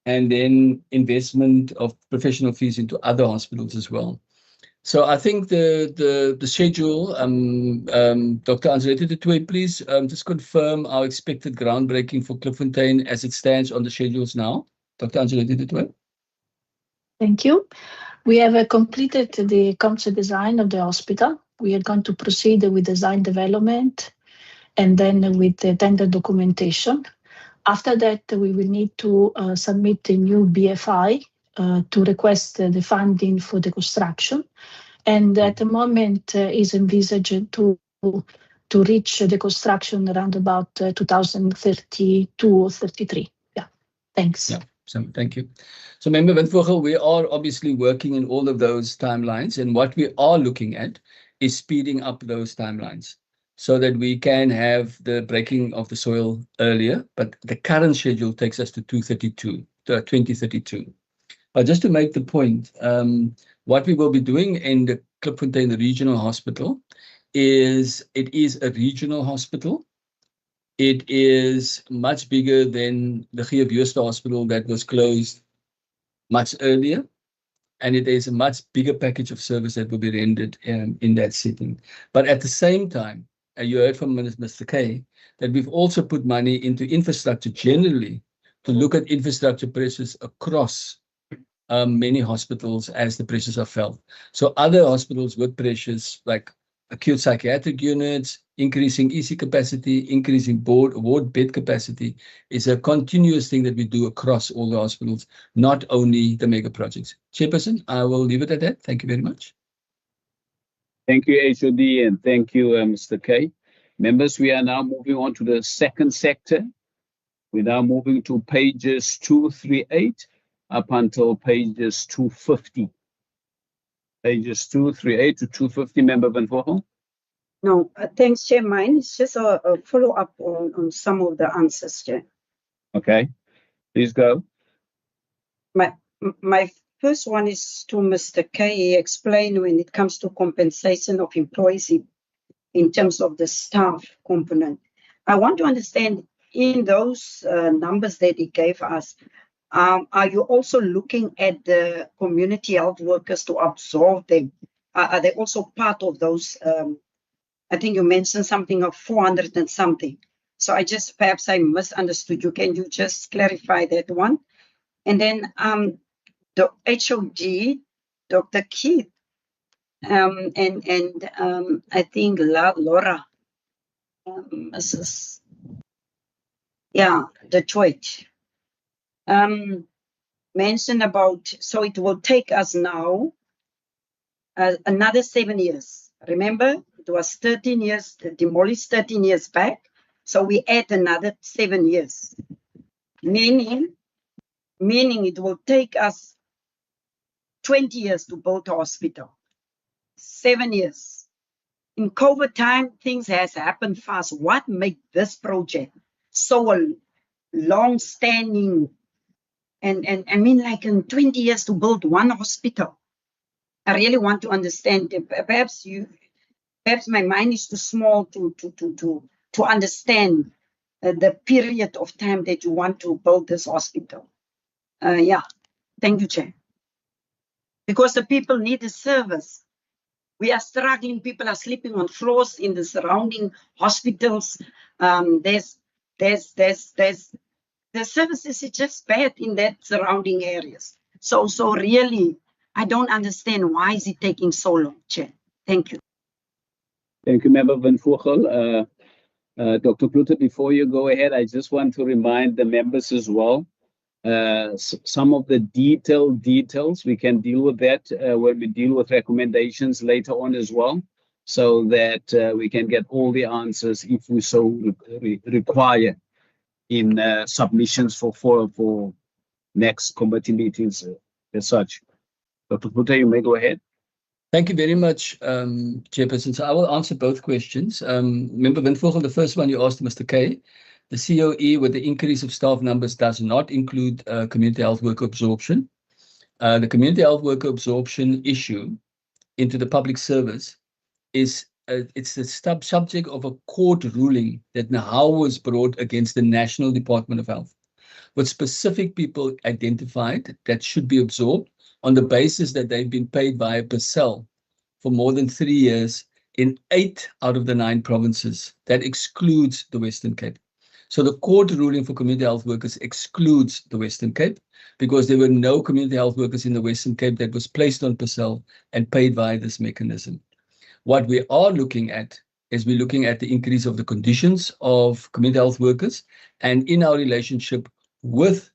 and then investment of professional fees into other hospitals as well. So I think the schedule, Dr. Anzelette de Tooy, please just confirm our expected groundbreaking for Klipfontein as it stands on the schedules now. Dr. Anzelette de Tooy. Thank you. We have completed the concept design of the hospital. We are going to proceed with design development and then with the tender documentation. After that, we will need to submit a new BFI to request the funding for the construction. And at the moment is envisaged to reach the construction around about 2032 or 33. Yeah, thanks. Yeah, so thank you. So Member Windvogel, we are obviously working in all of those timelines, and what we are looking at is speeding up those timelines so that we can have the breaking of the soil earlier, but the current schedule takes us to 2032. But just to make the point, what we will be doing in the Klipfontein Regional Hospital is it is a regional hospital. It is much bigger than the George Hospital that was closed much earlier, and it is a much bigger package of service that will be rendered in that setting. But at the same time, you heard from Mr. K, that we've also put money into infrastructure generally to look at infrastructure pressures across many hospitals as the pressures are felt. So other hospitals with pressures like acute psychiatric units, increasing EC capacity, increasing ward bed capacity is a continuous thing that we do across all the hospitals, not only the mega projects. Chairperson, I will leave it at that. Thank you very much. Thank you, HOD, and thank you, Mr. K. Members, we are now moving on to the second sector. We're now moving to pages 238 up until pages 250. Pages 238 to 250, Member Windvogel. No, thanks, Chair. Mine is just a follow-up on some of the answers, Chair. Okay, please go. My first one is to Mr. K. He explained when it comes to compensation of employees in terms of the staff component. I want to understand in those numbers that he gave us, are you also looking at the community health workers to absorb them? Are they also part of those? I think you mentioned something of 400 and something. So perhaps I misunderstood you. Can you just clarify that one? And then the HOD, Dr. Keith, and I think Laura, Mrs. Yeah, the church. Mentioned about, so it will take us now another 7 years. Remember, it was 13 years, demolished 13 years back. So we add another 7 years, meaning it will take us 20 years to build a hospital. 7 years. In COVID time, things has happened fast. What made this project so long-standing? And I mean, like in 20 years to build one hospital. I really want to understand. Perhaps my mind is too small to understand the period of time that you want to build this hospital. Yeah, thank you, Chair. Because the people need the service. We are struggling. People are sleeping on floors in the surrounding hospitals. The services is just bad in that surrounding areas. So really, I don't understand why is it taking so long, Chair. Thank you. Thank you, Member Van Vogel. Dr. Pluter, before you go ahead, I just want to remind the members as well, some of the details, we can deal with that when we deal with recommendations later on as well, so that we can get all the answers if we so require in submissions for next committee meetings as such. Dr. Pluter, you may go ahead. Thank you very much, Chairperson. So I will answer both questions. Member Van Vogel, the first one you asked Mr. K. The COE with the increase of staff numbers does not include community health worker absorption. The community health worker absorption issue into the public service is it's the subject of a court ruling that now was brought against the National Department of Health, with specific people identified that should be absorbed on the basis that they've been paid via Provincial for more than 3 years in 8 out of the 9 provinces. That excludes the Western Cape. So the court ruling for community health workers excludes the Western Cape because there were no community health workers in the Western Cape that was placed on Provincial and paid via this mechanism. What we are looking at is we're looking at the increase of the conditions of community health workers, and in our relationship with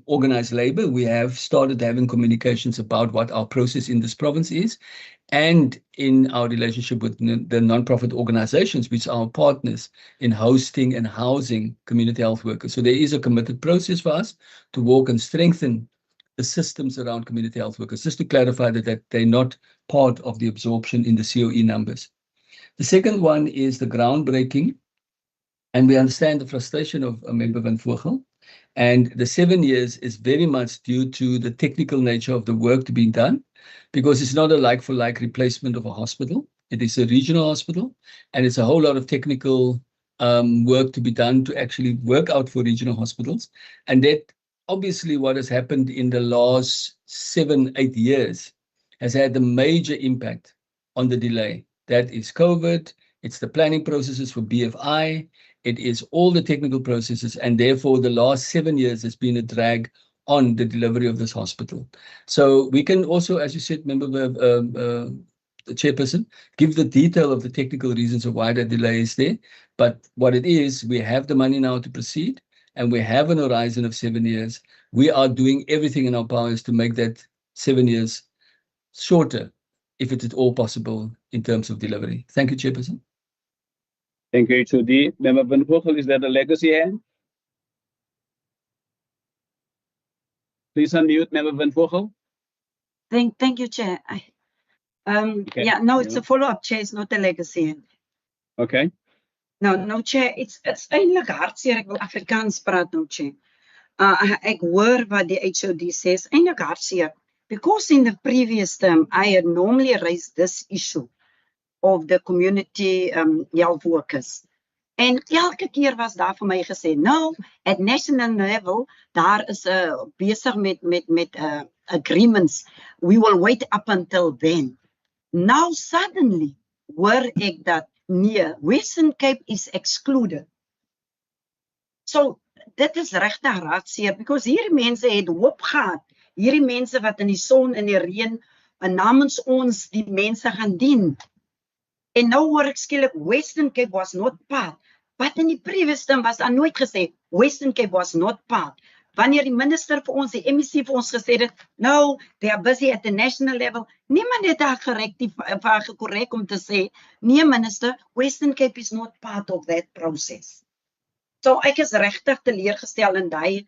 organized labor, we have started having communications about what our process in this province is, and in our relationship with the non-profit organizations, which are our partners in hosting and housing community health workers. So there is a committed process for us to work and strengthen the systems around community health workers, just to clarify that they're not part of the absorption in the COE numbers. The second one is the groundbreaking, and we understand the frustration of Member Van Vogel. And the 7 years is very much due to the technical nature of the work to be done, because it's not a like-for-like replacement of a hospital. It is a regional hospital, and it's a whole lot of technical work to be done to actually work out for regional hospitals. And that obviously what has happened in the last 7-8 years has had a major impact on the delay. That is COVID, it's the planning processes for BFI, it is all the technical processes, and therefore the last 7 years has been a drag on the delivery of this hospital. So we can also, as you said, Member the Chairperson, give the detail of the technical reasons of why the delay is there. But what it is, we have the money now to proceed, and we have an horizon of 7 years. We are doing everything in our powers to make that 7 years shorter, if it is all possible in terms of delivery. Thank you, Chairperson. Thank you, HOD. Member Van Vogel, is that a legacy hand? Please unmute, Member Van Vogel. Thank you, Chair. Okay. Yeah, no, it's a follow-up, Chair. It's not a legacy. Okay. No, Chair. It's eintlik hartseer. Ek wil Afrikaans praat nou, Chair. Ek hoor wat die HOD says. Eintlik hartseer. Because in the previous term, I had normally raised this issue of the community health workers. En elke keer was daar vir my gesê, no, at national level, daar is besig met agreements. We will wait up until then. Now suddenly, hoor ek dat nee, Western Cape is excluded. So, dit is regtig hartseer, because hierdie mense het hoop gehad. Hierdie mense wat in die son en die reën namens ons die mense gaan dien. En nou hoor ek skielik Western Cape was not part. But in die previous term was daar nooit gesê Western Cape was not part. Wanneer die minister vir ons, die MEC vir ons gesê het, no, they are busy at the national level, niemand het daar gekorrek om te sê, nee minister, Western Cape is not part of that process. So ek is regtig teleurgestel in daai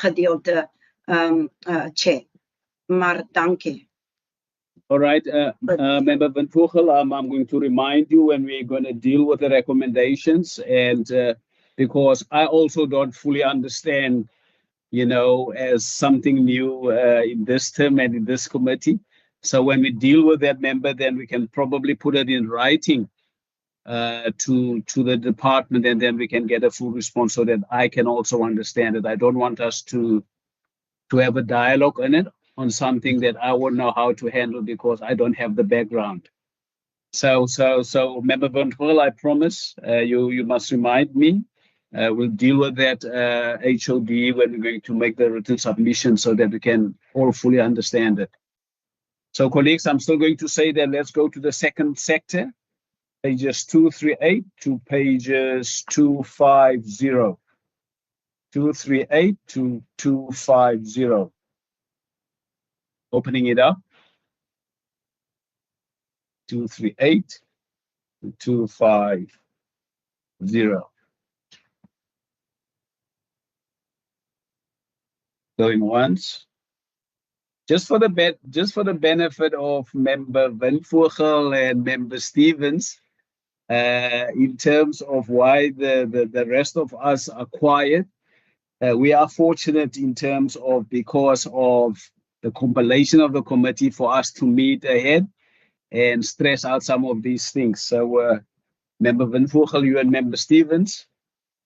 gedeelte, Chair. Maar dankie. All right, Member Van Vogel, I'm going to remind you when we're going to deal with the recommendations, and because I also don't fully understand, you know, as something new in this term and in this committee. So when we deal with that member, then we can probably put it in writing to the department, and then we can get a full response so that I can also understand it. I don't want us to have a dialogue on it, on something that I won't know how to handle because I don't have the background. So Member Van Gool, I promise you must remind me. We'll deal with that HOD when we're going to make the written submission so that we can all fully understand it. So colleagues, I'm still going to say that let's go to the second sector, pages 238 to pages 250. 238 to 250. Opening it up. 238 to 250. Going once. Just for the benefit of Member Van Gool and Member Stevens, in terms of why the rest of us are quiet, we are fortunate in terms of because of the compilation of the committee for us to meet ahead and stress out some of these things. So, Member Van Gool, you and Member Stevens,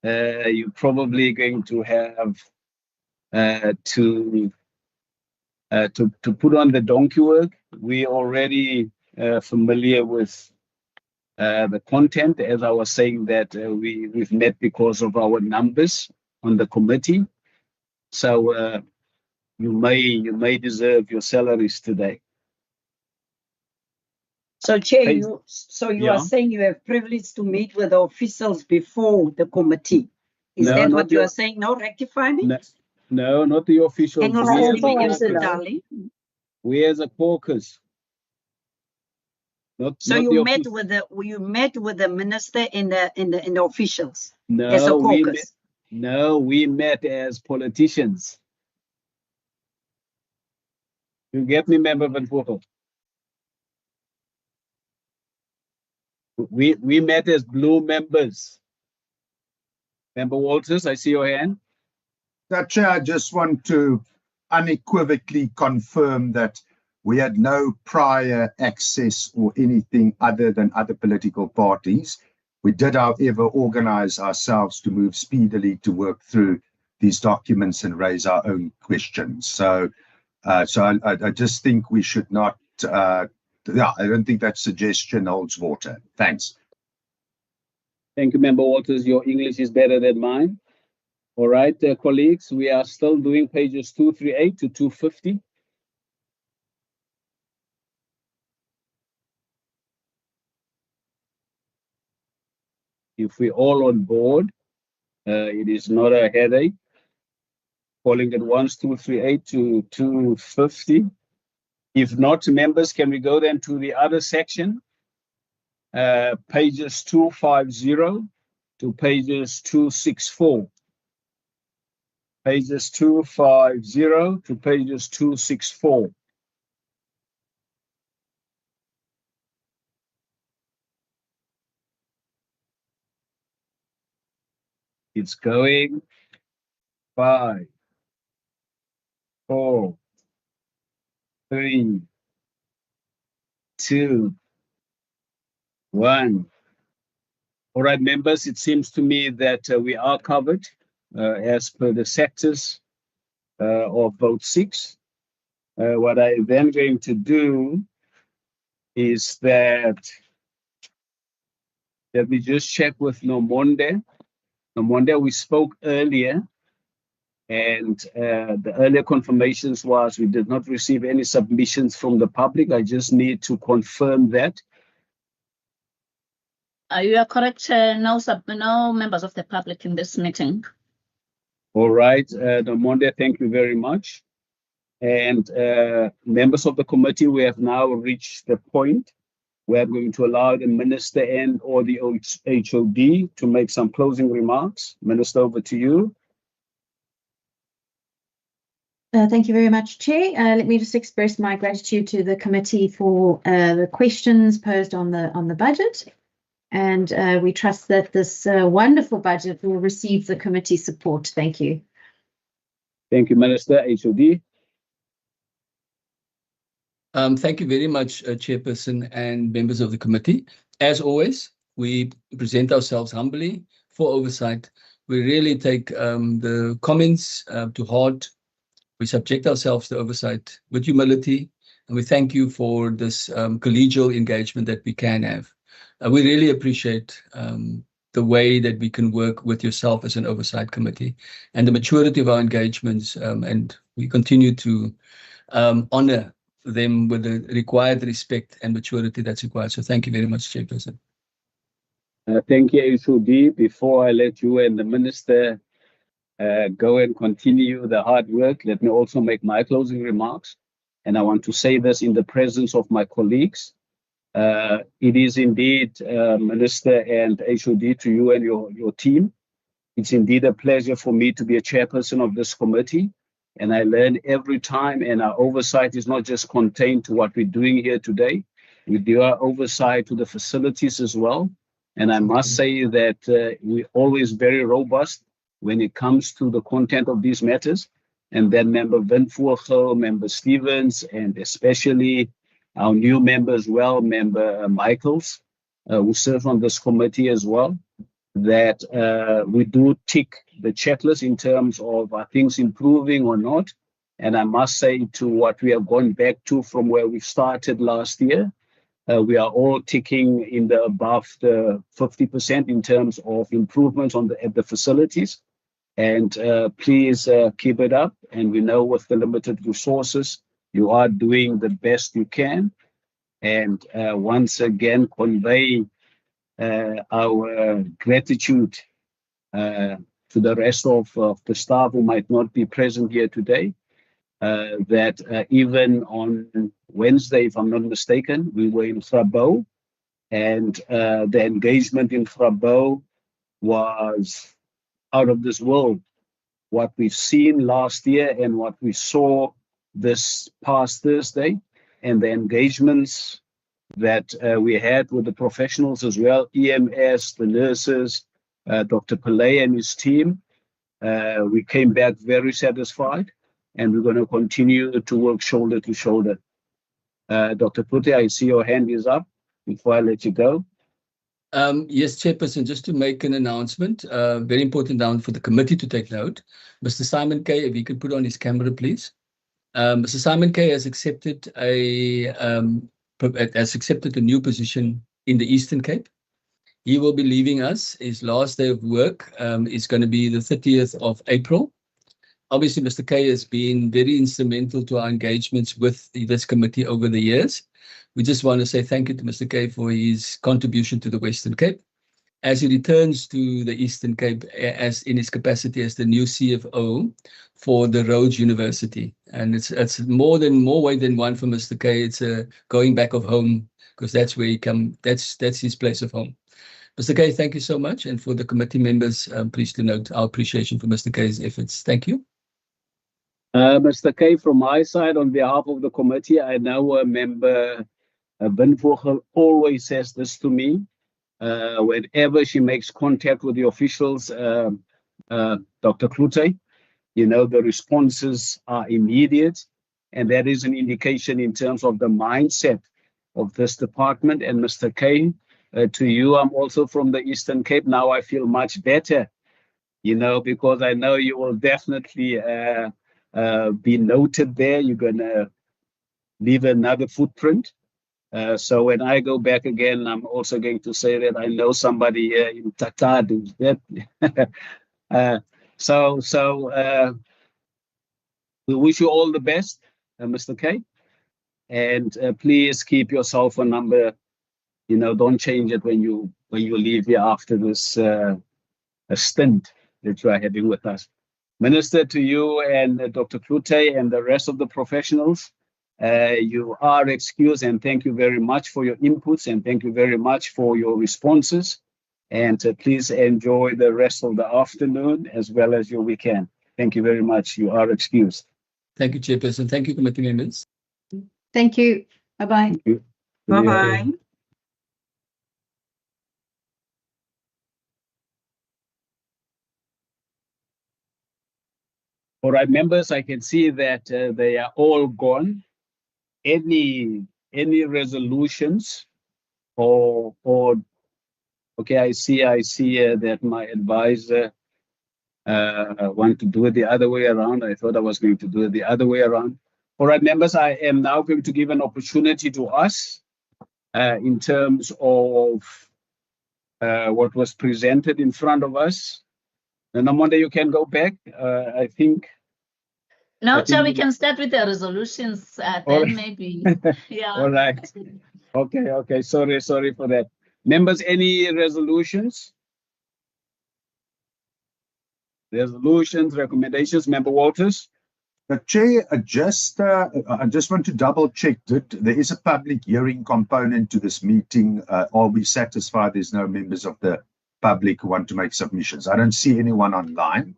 you're probably going to have to put on the donkey work. We're already familiar with the content, as I was saying that we've met because of our numbers on the committee. So you may deserve your salaries today. So, Chair, Hey, you yeah. are saying you have privilege to meet with the officials before the committee. Is No, that not what you your- are saying? No, rectify me. No, not the officials. Hang on, We as excuse a me, caucus. darling. We as a caucus. So not you the met offic- with the minister and the officials No, as a caucus. we met as politicians. You get me, Member Van Gool? We met as blue members. Member Walters, I see your hand. Chair, I just want to unequivocally confirm that we had no prior access or anything other than other political parties. We did, however, organize ourselves to move speedily to work through these documents and raise our own questions. So I just think we should not, I don't think that suggestion holds water. Thanks. Thank you, Member Walters. Your English is better than mine. All right, colleagues, we are still doing pages 238 to 250. If we're all on board, it is not a headache. Calling it once, 238 to 250. If not, members, can we go then to the other section? Pages 250 to pages 264. Pages 250 to pages 264. It's going 5, 4, 3, 2, 1. All right, members, it seems to me that we are covered as per the sectors of vote 6. What I then going to do is that let me just check with Nomonde. Nomonde, we spoke earlier, and the earlier confirmations was we did not receive any submissions from the public. I just need to confirm that. You are correct. No members of the public in this meeting. All right, Nomonde, thank you very much. And members of the committee, we have now reached the point where I'm going to allow the minister and or the HOD to make some closing remarks. Minister, over to you. Thank you very much, Chair. Let me just express my gratitude to the committee for the questions posed on the budget. And we trust that this wonderful budget will receive the committee support. Thank you. Thank you, Minister. HOD. Thank you very much, Chairperson and members of the committee. As always, we present ourselves humbly for oversight. We really take the comments to heart. We subject ourselves to oversight with humility, and we thank you for this collegial engagement that we can have. We really appreciate the way that we can work with yourself as an oversight committee and the maturity of our engagements, and we continue to honor them with the required respect and maturity that's required. So thank you very much, Chairperson. Thank you, Ishudi. Before I let you and the Minister go and continue the hard work, let me also make my closing remarks. And I want to say this in the presence of my colleagues. It is indeed, Minister and HOD, to you and your team. It's indeed a pleasure for me to be a chairperson of this committee. And I learn every time, and our oversight is not just contained to what we're doing here today. We do our oversight to the facilities as well. And I must say that we're always very robust when it comes to the content of these matters. And then Member Windvoogel, Member Stevens, and especially our new member as well, Member Michaels, who serve on this committee as well, that we do tick the checklist in terms of are things improving or not. And I must say, to what we have gone back to from where we started last year, we are all ticking in the above the 50% in terms of improvements at the facilities. And please keep it up. And we know with the limited resources, you are doing the best you can. And once again, convey our gratitude to the rest of the staff who might not be present here today. That even on Wednesday, if I'm not mistaken, we were in Grabouw, and the engagement in Grabouw was out of this world. What we've seen last year and what we saw this past Thursday, and the engagements that we had with the professionals as well, EMS, the nurses, Dr. Pillay and his team, we came back very satisfied, and we're going to continue to work shoulder to shoulder. Dr. Pute, I see your hand is up before I let you go. Yes, Chairperson, just to make an announcement, very important now for the committee to take note. Mr. Simon K, if he could put on his camera, please. Mr. Simon K has accepted a new position in the Eastern Cape. He will be leaving us. His last day of work is going to be the 30th of April. Obviously, Mr. K has been very instrumental to our engagements with this committee over the years. We just want to say thank you to Mr. K for his contribution to the Western Cape. As he returns to the Eastern Cape as in his capacity as the new CFO for the Rhodes University. And it's more way than one for Mr. K. It's a going back of home, because that's where he come. That's his place of home. Mr. K, thank you so much. And for the committee members, please to note our appreciation for Mr. K's efforts. Thank you. Mr. K, from my side, on behalf of the committee, I know a member, Windvoogel, always says this to me. Whenever she makes contact with the officials, Dr. Klute, you know, the responses are immediate. And that is an indication in terms of the mindset of this department. And Mr. K, to you, I'm also from the Eastern Cape. Now I feel much better, you know, because I know you will definitely be noted there. You're going to leave another footprint. So when I go back again, I'm also going to say that I know somebody here in Takadu. We wish you all the best, Mr. K. And please keep your cell phone number. You know, don't change it when you leave here after this stint that you are having with us. Minister, to you and Dr. Klute and the rest of the professionals, you are excused, and thank you very much for your inputs, and thank you very much for your responses. And please enjoy the rest of the afternoon as well as your weekend. Thank you very much. You are excused. Thank you, Chairperson. Thank you, committee members. Thank you. Bye-bye. Bye-bye. All right, members, I can see that they are all gone. any resolutions or okay, I see that my advisor want to do it the other way around. I thought I was going to do it the other way around. All right, members, I am now going to give an opportunity to us in terms of what was presented in front of us. And Namonde, you can go back. I think. No, Chair, we can start with the resolutions. Then maybe. Yeah. All right. Okay. Sorry for that. Members, any resolutions? Resolutions, recommendations, Member Walters? The Chair, I just want to double check that there is a public hearing component to this meeting. Are we satisfied there's no members of the public who want to make submissions? I don't see anyone online.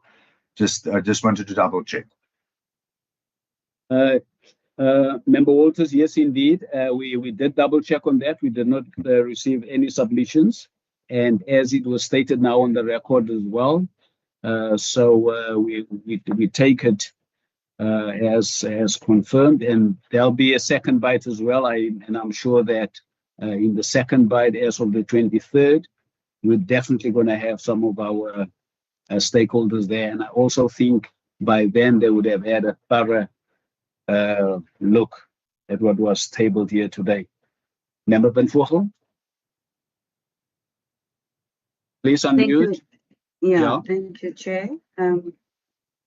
I just wanted to double check. Member Walters, yes, indeed. We did double check on that. We did not receive any submissions. And as it was stated now on the record as well, so we take it as confirmed, and there'll be a second bite as well. I'm sure that in the second bite, as of the 23rd, we're definitely going to have some of our stakeholders there. And I also think by then they would have had a thorough look at what was tabled here today. Member Benfucho? Please unmute. Thank you, Chair.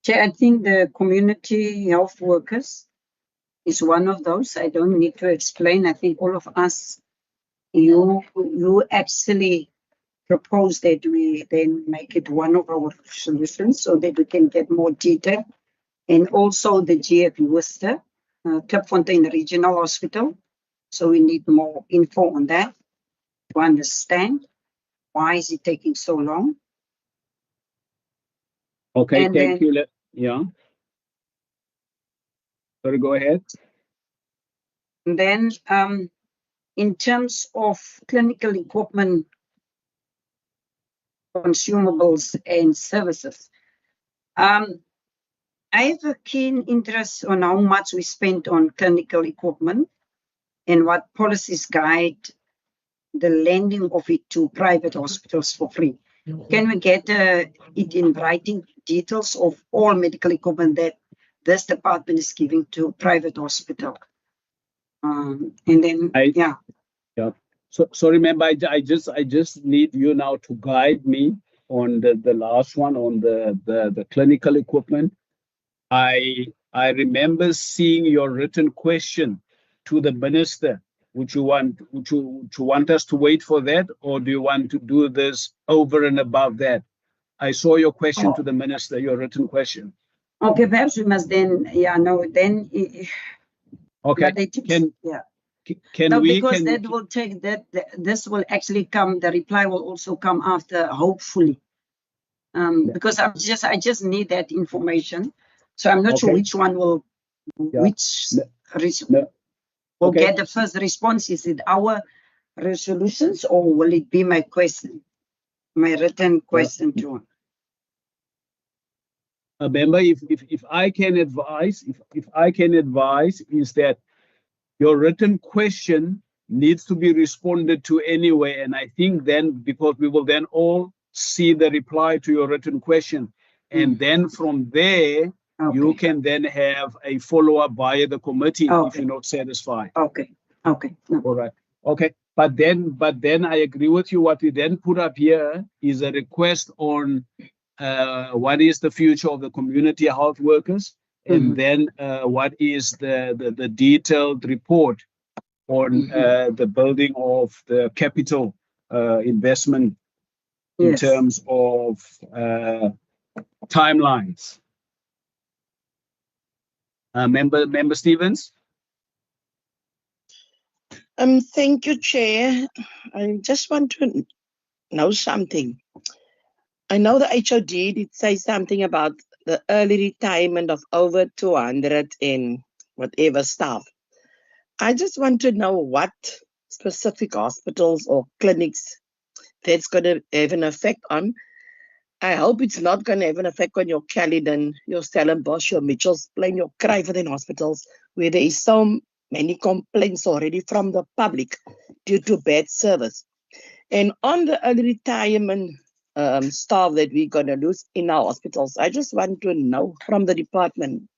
Chair, I think the community health workers is one of those. I don't need to explain. I think all of us, you actually propose that we then make it one of our solutions so that we can get more detail. And also the GF Worcester, Klipfontein Regional Hospital. So we need more info on that to understand why is it taking so long. Okay, And thank then, you. Yeah. Sorry, go ahead. And then in terms of clinical equipment, consumables and services, I have a keen interest on how much we spend on clinical equipment and what policies guide the lending of it to private hospitals for free. Can we get it in writing, details of all medical equipment that this department is giving to private hospital? And then, Yeah. So sorry, member, I just need you now to guide me on the last one on the clinical equipment. I remember seeing your written question to the minister. Would you want us to wait for that, or do you want to do this over and above that? I saw your question to the minister, your written question. Okay, perhaps we must then, Okay. Will take that. This will actually come. The reply will also come after, hopefully. Because I just need that information. So I'm not sure which one will, will get the first response. Is it our resolutions or will it be my question, my written question to him? Member, if I can advise, if I can advise, is that your written question needs to be responded to anyway. And I think then, because we will then all see the reply to your written question. And then from there, you can then have a follow-up via the committee if you're not satisfied. Okay. All right. Okay. But then I agree with you. What we then put up here is a request on what is the future of the community health workers, and then what is the detailed report on the building of the capital investment in terms of timelines. Member Stevens? Thank you, Chair. I just want to know something. I know the HOD did say something about the early retirement of over 200 and whatever staff. I just want to know what specific hospitals or clinics that's going to have an effect on. I hope it's not going to have an effect on your Caledon, your Stellenbosch, your Mitchells Plain, your Kryford hospitals, where there is so many complaints already from the public due to bad service. And on the early retirement staff that we're going to lose in our hospitals, I just want to know from the department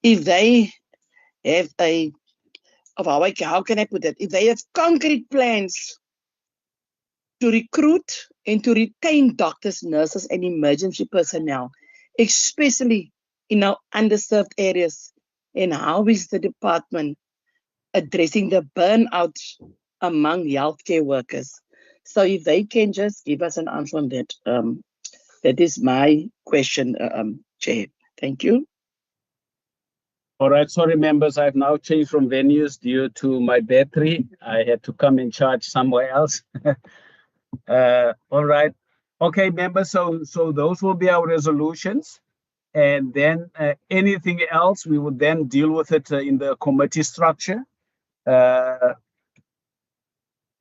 if they have how can I put it? If they have concrete plans to recruit and to retain doctors, nurses, and emergency personnel, especially in our underserved areas, and how is the department addressing the burnout among healthcare workers? So if they can just give us an answer on that, that is my question, Chair. Thank you. All right, sorry, members, I've now changed from venues due to my battery. I had to come and charge somewhere else. All right. Okay, members, so those will be our resolutions. And then anything else, we will then deal with it in the committee structure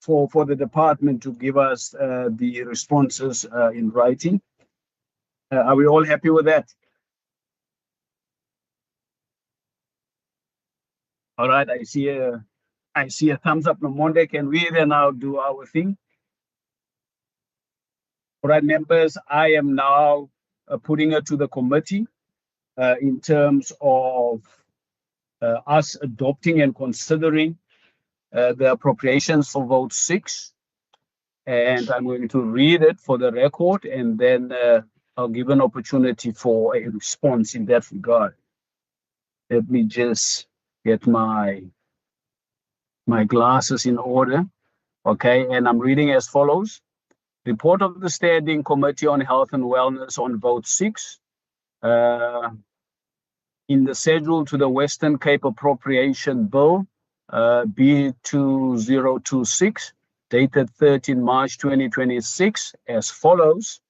for the department to give us the responses in writing. Are we all happy with that? All right, I see a thumbs up on Monday. Can we then now do our thing? All right, members, I am now putting it to the committee in terms of us adopting and considering the appropriations for vote 6. And I'm going to read it for the record, and then I'll give an opportunity for a response in that regard. Let me just get my glasses in order. Okay, and I'm reading as follows. Report of the Standing Committee on Health and Wellness on vote 6. In the schedule to the Western Cape Appropriation Bill, B2026, dated 13 March 2026, as follows.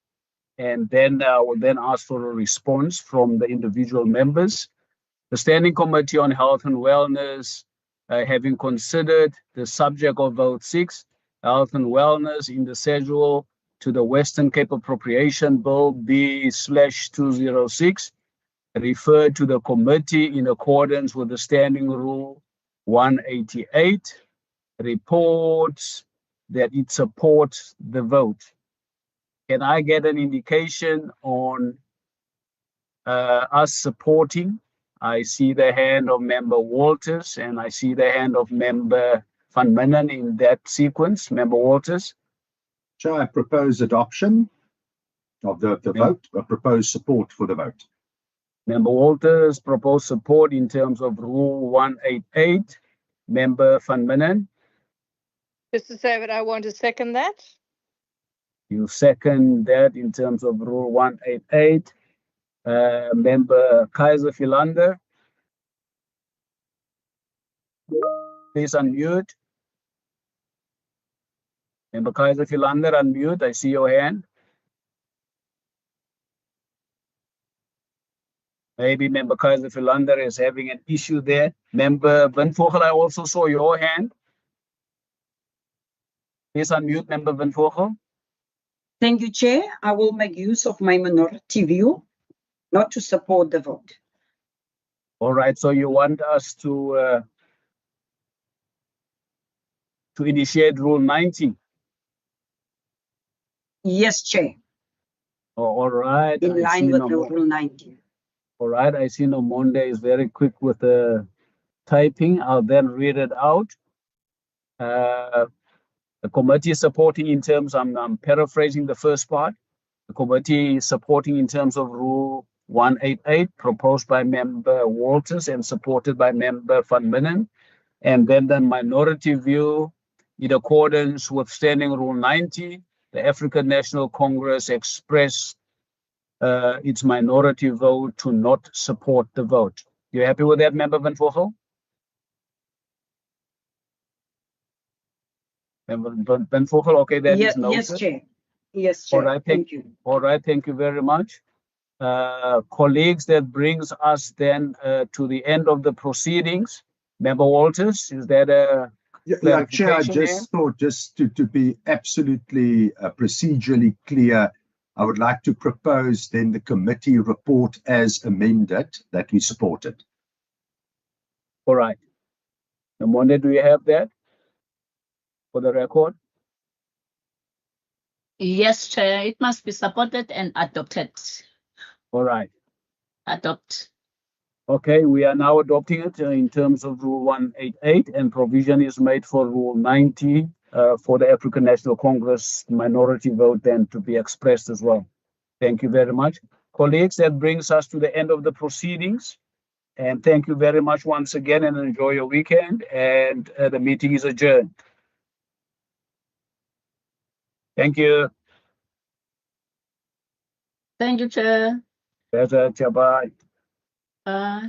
And then I will then ask for a response from the individual members. The Standing Committee on Health and Wellness, having considered the subject of vote 6, health and wellness in the schedule to the Western Cape Appropriation Bill B/206, referred to the committee in accordance with the Standing Rule 188, reports that it supports the vote. Can I get an indication on us supporting? I see the hand of Member Walters, and I see the hand of Member Van Minen in that sequence. Member Walters. Shall I propose adoption of the vote, or propose support for the vote? Member Walters propose support in terms of Rule 188. Member Van Minen. Just to say that I want to second that. You second that in terms of Rule 188. Member Kaiser Philander. Please unmute. Member Kaiser Philander, unmute. I see your hand. Maybe Member Kaiser Philander is having an issue there. Member Van Vogel, I also saw your hand. Please unmute, Member Van Vogel. Thank you, Chair. I will make use of my minority view not to support the vote. All right, so you want us to initiate Rule 90? Yes, Chair. Oh, all right. In line with the Rule 90. All right, I see Nomonde is very quick with the typing. I'll then read it out. The committee is supporting in terms, I'm paraphrasing the first part. The committee is supporting in terms of Rule 188, proposed by Member Walters and supported by Member Van Minen. And then the minority view, in accordance with Standing Rule 90, the African National Congress expressed its minority vote to not support the vote. You happy with that, Member Van Vogel? Member Van Vogel, okay, that is noted. Yes, Chair. Yes, Chair. All right, thank you. All right, thank you very much. Colleagues, that brings us then to the end of the proceedings. Member Walters, is that a Yeah, Chair, I just thought, just to be absolutely procedurally clear, I would like to propose then the committee report as amended that we supported. All right. Monday, do you have that for the record? Yes, Chair, it must be supported and adopted. All right. Adopt. Okay, we are now adopting it in terms of Rule 188, and provision is made for Rule 90 for the African National Congress minority vote then to be expressed as well. Thank you very much. Colleagues, that brings us to the end of the proceedings. And thank you very much once again, and enjoy your weekend. And the meeting is adjourned. Thank you. Thank you, Chair. Pleasure. Bye. Bye.